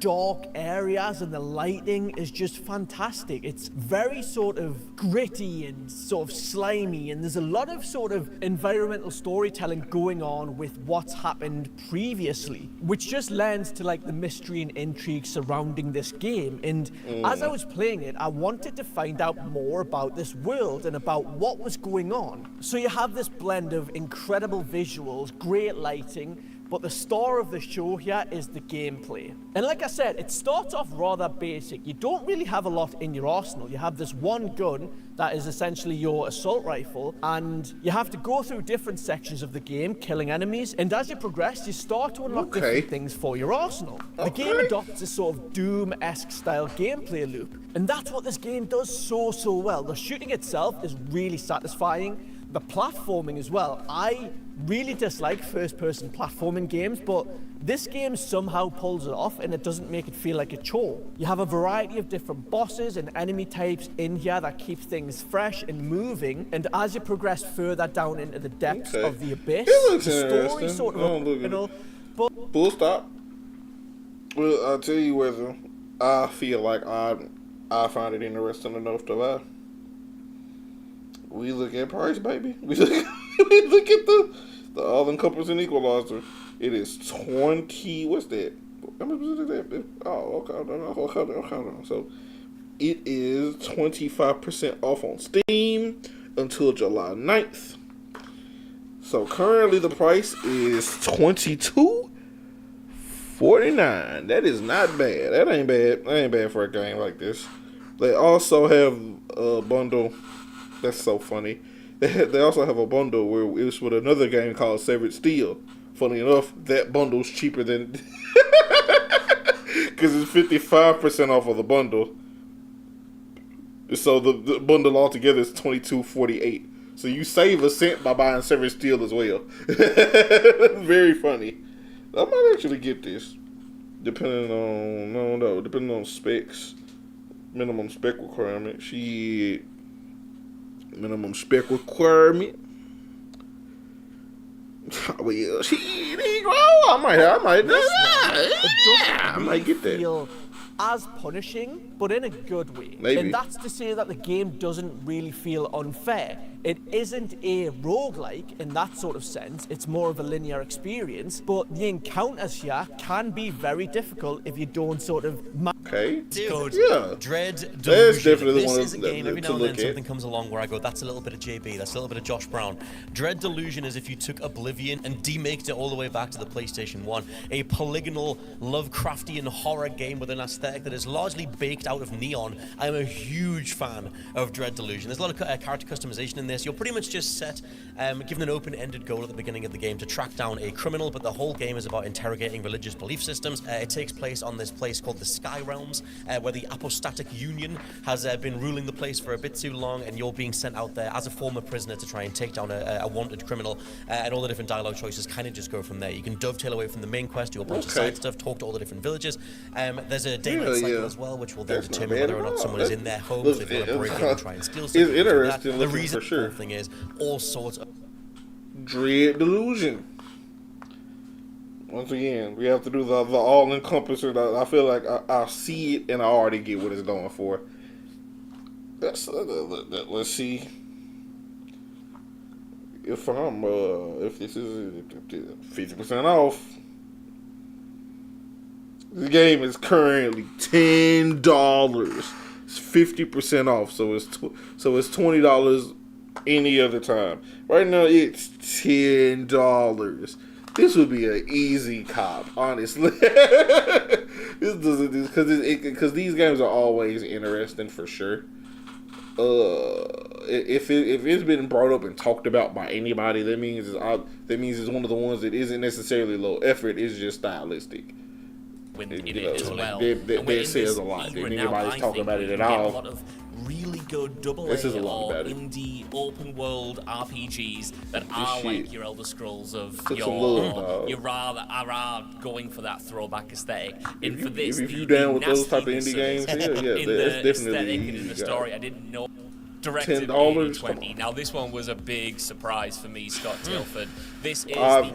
dark areas and the lighting is just fantastic. It's very sort of gritty and sort of slimy, and there's a lot of sort of environmental storytelling going on with what's happened previously, which just lends to like the mystery and intrigue surrounding this game. And as I was playing it, I wanted to find out more about this world and about what was going on. So you have this blend of incredible visuals, great lighting, but the star of the show here is the gameplay. And like I said, it starts off rather basic. You don't really have a lot in your arsenal. You have this one gun that is essentially your assault rifle, and you have to go through different sections of the game, killing enemies, and as you progress, you start to unlock different things for your arsenal. The game adopts this sort of Doom-esque style gameplay loop, and that's what this game does so well. The shooting itself is really satisfying. The platforming as well. I really dislike first-person platforming games, but this game somehow pulls it off and it doesn't make it feel like a chore. You have a variety of different bosses and enemy types in here that keep things fresh and moving, and as you progress further down into the depths of the abyss, the story sort of Full stop. Well, I'll tell you whether I feel like I find it interesting enough to buy. We look at price, baby. We look at the all-encompassing equalizer. It is 20. What's that? How much is that? Oh, okay. So it is 25% off on Steam until July 9th. So currently the price is $22.49. That is not bad. That ain't bad. That ain't bad for a game like this. They also have a bundle. That's so funny. They also have a bundle where it's with another game called Severed Steel. Funny enough, that bundle's cheaper than because it's 55% off of the bundle. So the bundle altogether is $22.48. So you save a cent by buying Severed Steel as well. Very funny. I might actually get this, depending on specs, minimum spec requirement. Minimum spec requirement. Well, yeah, I might get that. Feel as punishing, but in a good way. Maybe. And that's to say that the game doesn't really feel unfair. It isn't a roguelike in that sort of sense. It's more of a linear experience, but the encounters here can be very difficult if you don't sort of... Okay. Dude, yeah. Dread Delusion. There's definitely This one is a game, every now and then at. something comes along where I go, that's a little bit of JB, that's a little bit of Josh Brown. Dread Delusion is if you took Oblivion and demaked it all the way back to the PlayStation 1. A polygonal, Lovecraftian horror game with an aesthetic that is largely baked out of neon. I'm a huge fan of Dread Delusion. There's a lot of character customization in this. You're pretty much just set, given an open-ended goal at the beginning of the game to track down a criminal, but the whole game is about interrogating religious belief systems. It takes place on this place called the Sky Realms, where the Apostatic Union has been ruling the place for a bit too long, and you're being sent out there as a former prisoner to try and take down a wanted criminal, and all the different dialogue choices kind of just go from there. You can dovetail away from the main quest, do a bunch of side stuff, talk to all the different villages. There's a day-night cycle as well, which will then determine whether or not someone is in their home, so if you want to break in and try and steal something. It's interesting. The reason for sure. the whole thing is all sorts of Dread Delusion. Once again, we have to do the all-encompassing. I feel like I see it and I already get what it's going for. Let's see if this is 50% off. The game is currently $10. It's 50% off, so it's $20 any other time. Right now, it's $10. This would be an easy cop, honestly. This doesn't because these games are always interesting for sure. if it's been brought up and talked about by anybody, that means it's one of the ones that isn't necessarily low effort. It's just stylistic. That says a lot. If anybody's talking about it at all. Really good AA or indie open world RPGs that are like your Elder Scrolls of your are going for that throwback aesthetic. And for this, if you down with those type of indie games, that's definitely in the story. I didn't know. Directed $20. Now this one was a big surprise for me, Scott Tilford. This is I've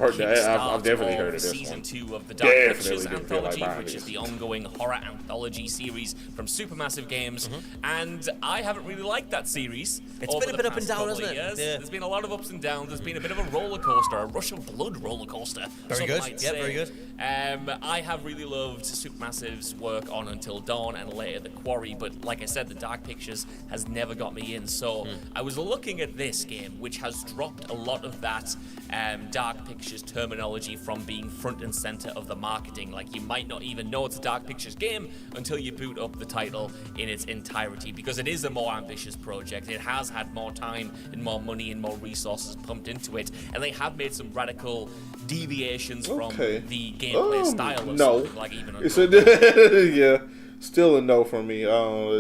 definitely heard of this season 2 of the Dark Pictures Anthology, which is the ongoing horror anthology series from Supermassive Games. And I haven't really liked that series. It's been a bit up and down, hasn't it? Yeah. There's been a lot of ups and downs. There's been a bit of a roller coaster, a rush of blood roller coaster. Very good. Yeah, very good. I have really loved Supermassive's work on Until Dawn and later The Quarry, but like I said, the Dark Pictures has never got me in. So I was looking at this game, which has dropped a lot of that Dark Pictures terminology from being front and center of the marketing. Like, you might not even know it's a Dark Pictures game until you boot up the title in its entirety, because it is a more ambitious project. It has had more time and more money and more resources pumped into it, and they have made some radical deviations from the gameplay style of something like even yeah, still a no from me.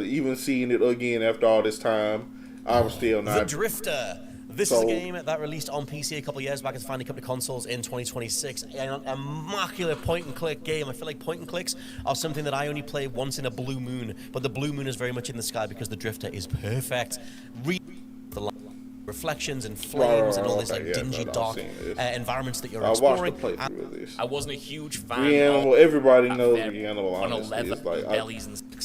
Even seeing it again after all this time, I was still not. The Drifter. This is a game that released on PC a couple of years back. It's finally come to consoles in 2026. An immaculate point-and-click game. I feel like point-and-clicks are something that I only play once in a blue moon, but the blue moon is very much in the sky because the Drifter is perfect. The reflections and flames and all this dingy, dark environments that you're exploring. I wasn't a huge fan. Reanimal, everybody knows Reanimal. Honestly, it's like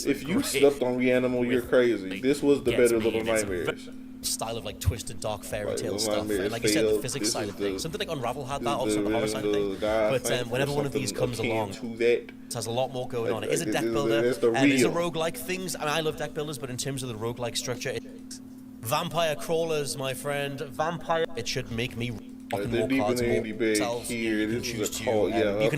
if you slept on Reanimal, you're crazy. This was the better Little Nightmares. Style of like twisted dark fairy tale stuff, and like you said, the physics side of things. Something like Unravel had that, also the horror side of things. But whenever one of these comes along, it has a lot more going on. It is a deck builder, and it's a roguelike things. I mean, I love deck builders, but in terms of the roguelike structure, vampire crawlers, my friend, vampire. It should make me. You can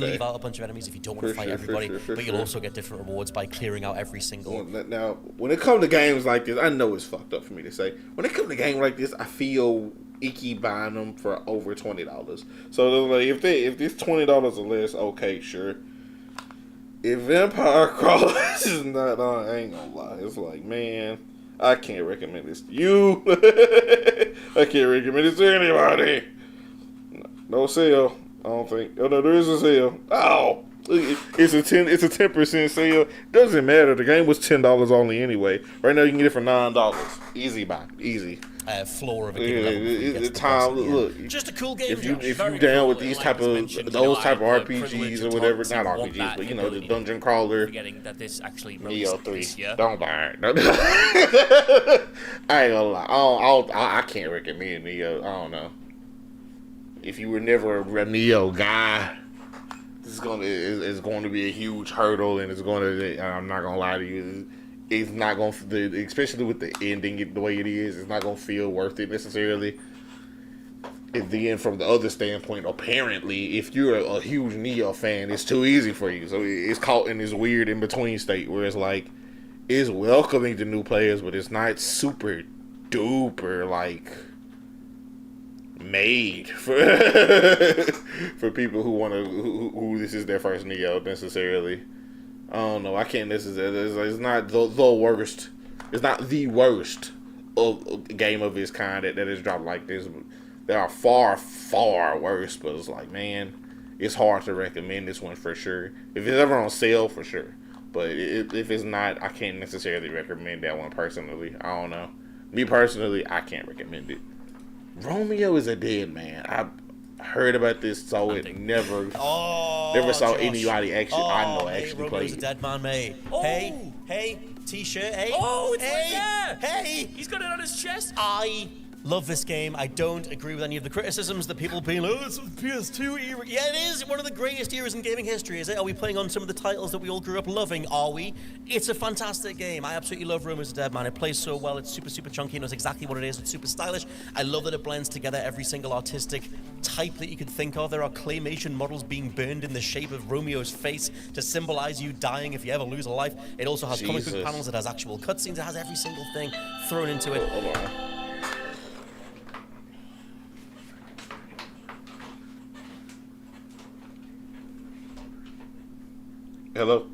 leave out a bunch of enemies if you don't want to fight everybody, but you'll also get different rewards by clearing out every single. Now, when it comes to games like this, I know it's fucked up for me to say. When it comes to games like this, I feel icky buying them for over $20. So like, if it's $20 or less, okay, sure. If Vampire Crawlers is not on, I ain't gonna lie. It's like, man, I can't recommend this to you. I can't recommend it to anybody. No sale, I don't think. Oh no, there is a sale. Oh, it's a 10% sale. Doesn't matter. The game was $10 only anyway. Right now you can get it for $9. Easy buy, easy. Floor of a game. The time. Look, just a cool game. If you down with these type of RPGs or whatever, not RPGs, but you know the dungeon crawler. Forgetting that this actually Neo 3. Don't buy it. I ain't gonna lie. I can't recommend Neo. I don't know. If you were never a Neo guy, it's going to be a huge hurdle, and it's going to. I'm not gonna lie to you. It's not going to, especially with the ending the way it is. It's not going to feel worth it necessarily. And then from the other standpoint, apparently, if you're a huge Neo fan, it's too easy for you. So it's caught in this weird in between state where it's like it's welcoming to new players, but it's not super duper like made for people who want to who this is their first Neo necessarily. I don't know. I can't necessarily. It's not the worst. It's not the worst of game of its kind that is dropped like this. There are far worse, but it's like, man, it's hard to recommend this one for sure. If it's ever on sale, for sure. But if it's not, I can't necessarily recommend that one personally. I don't know. Me personally, I can't recommend it. Romeo is a dead man. I heard about this, so it never saw Josh. anybody actually Romeo's play a dead man, mate. Hey, t-shirt, hey. Oh, it's hey, right there. Hey, he's got it on his chest. I Love this game. I don't agree with any of the criticisms that people being, oh, it's a PS2 era. Yeah, it is one of the greatest eras in gaming history, is it? Are we playing on some of the titles that we all grew up loving? Are we? It's a fantastic game. I absolutely love Rome is Dead, man. It plays so well. It's super, super chunky. It knows exactly what it is. It's super stylish. I love that it blends together every single artistic type that you could think of. There are claymation models being burned in the shape of Romeo's face to symbolize you dying if you ever lose a life. It also has comic book panels. It has actual cutscenes. It has every single thing thrown into it. Hold on. Hello?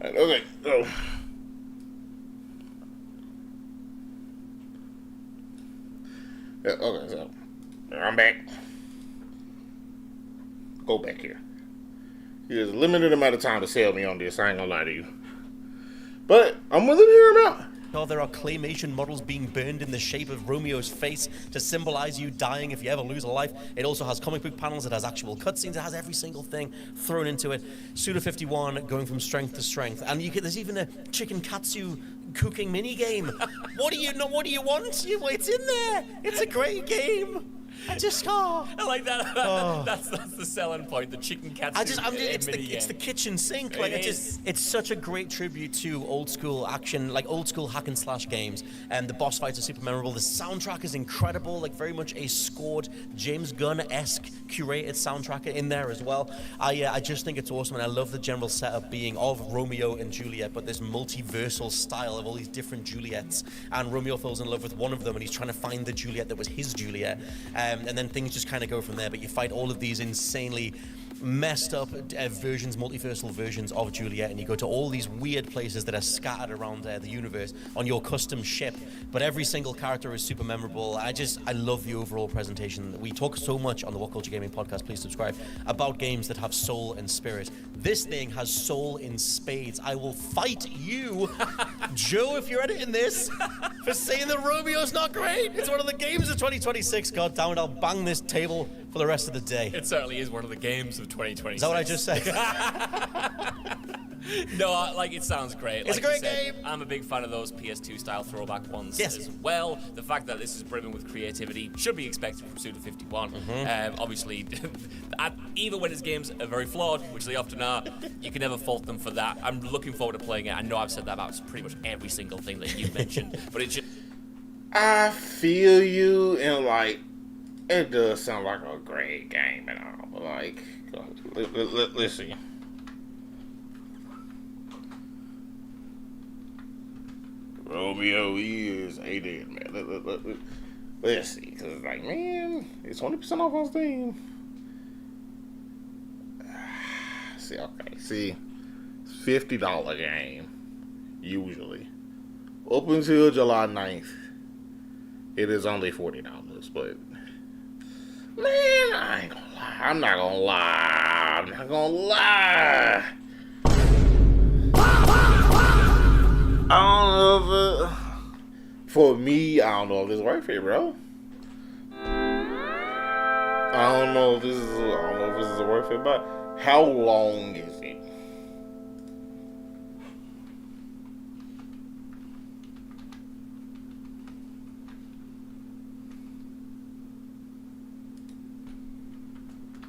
Okay, so okay, so I'm back. Go back here. There's a limited amount of time to sell me on this. I ain't gonna lie to you, but I'm willing to hear him out. There are claymation models being burned in the shape of Romeo's face to symbolize you dying if you ever lose a life. It also has comic book panels. It has actual cutscenes. It has every single thing thrown into it. Suda51 going from strength to strength. And there's even a chicken katsu cooking mini game. What do you know? What do you want? It's in there. It's a great game. I like that. That's the selling point. The chicken katsu. It's the kitchen sink. It's such a great tribute to old school action, like old school hack and slash games. And the boss fights are super memorable. The soundtrack is incredible, like very much a scored James Gunn-esque curated soundtrack in there as well. I just think it's awesome, and I love the general setup being of Romeo and Juliet, but this multiversal style of all these different Juliets. And Romeo falls in love with one of them, and he's trying to find the Juliet that was his Juliet. And then things just kind of go from there. But you fight all of these insanely messed up multiversal versions of Juliet, and you go to all these weird places that are scattered around the universe on your custom ship. But every single character is super memorable. I love the overall presentation. We talk so much on the What Culture Gaming podcast, please subscribe, about games that have soul and spirit. This thing has soul in spades. I will fight you, Joe, if you're editing this, for saying that Romeo's not great. It's one of the games of 2026. God damn it, I'll bang this table for the rest of the day. It certainly is one of the games of 2026. Is that what I just said? No, it sounds great. It's a great game. I'm a big fan of those PS2 style throwback ones Yes. as well. The fact that this is brimming with creativity should be expected from Suda 51. Obviously, even when his games are very flawed, which they often are, you can never fault them for that. I'm looking forward to playing it. I know I've said that about pretty much every single thing that you've mentioned, but it just... I feel you, and it does sound like a great game and all, but listen. Romeo is a dead man. Let's see, because man, it's 20% off on Steam. See, it's $50 game, usually. Up until July 9th, it is only $40, but man, I ain't gonna lie. I'm not gonna lie. I don't know if for me, I don't know if it's worth it, bro. I don't know if this is worth it, but how long is it?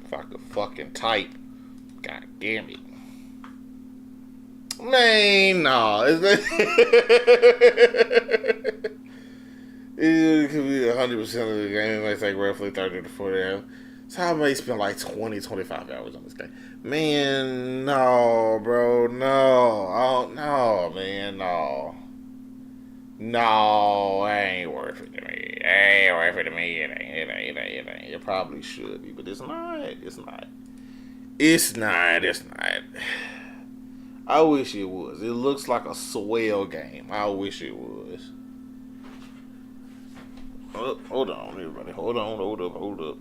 If I could fucking type, god damn it. Man, no. It could be 100% of the game. It might take roughly 30 to 40 hours. So I may spend 20, 25 hours on this game. Man, no, bro. No. Oh, no, man, no. No, it ain't worth it to me. It ain't worth it to me. It ain't. It probably should be, but it's not. It's not. I wish it was. It looks like a swell game. I wish it was. Oh, hold on, everybody. Hold up.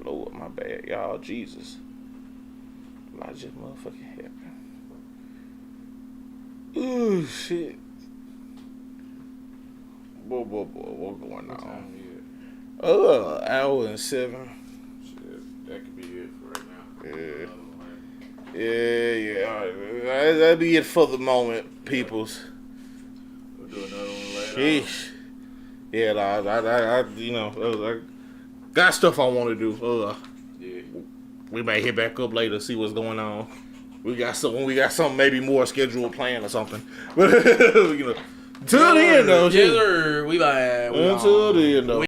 Lord, my bad, y'all. Jesus. I just motherfucking happened. Ooh, shit. What's going on? Hour and 7. Shit, that could be it for right now. Yeah. All right. That'll be it for the moment, peoples. We'll do another one later. Sheesh. Yeah, I got stuff I want to do. We may hit back up later, see what's going on. We got some maybe more scheduled plan or something. But until then though, we until then though.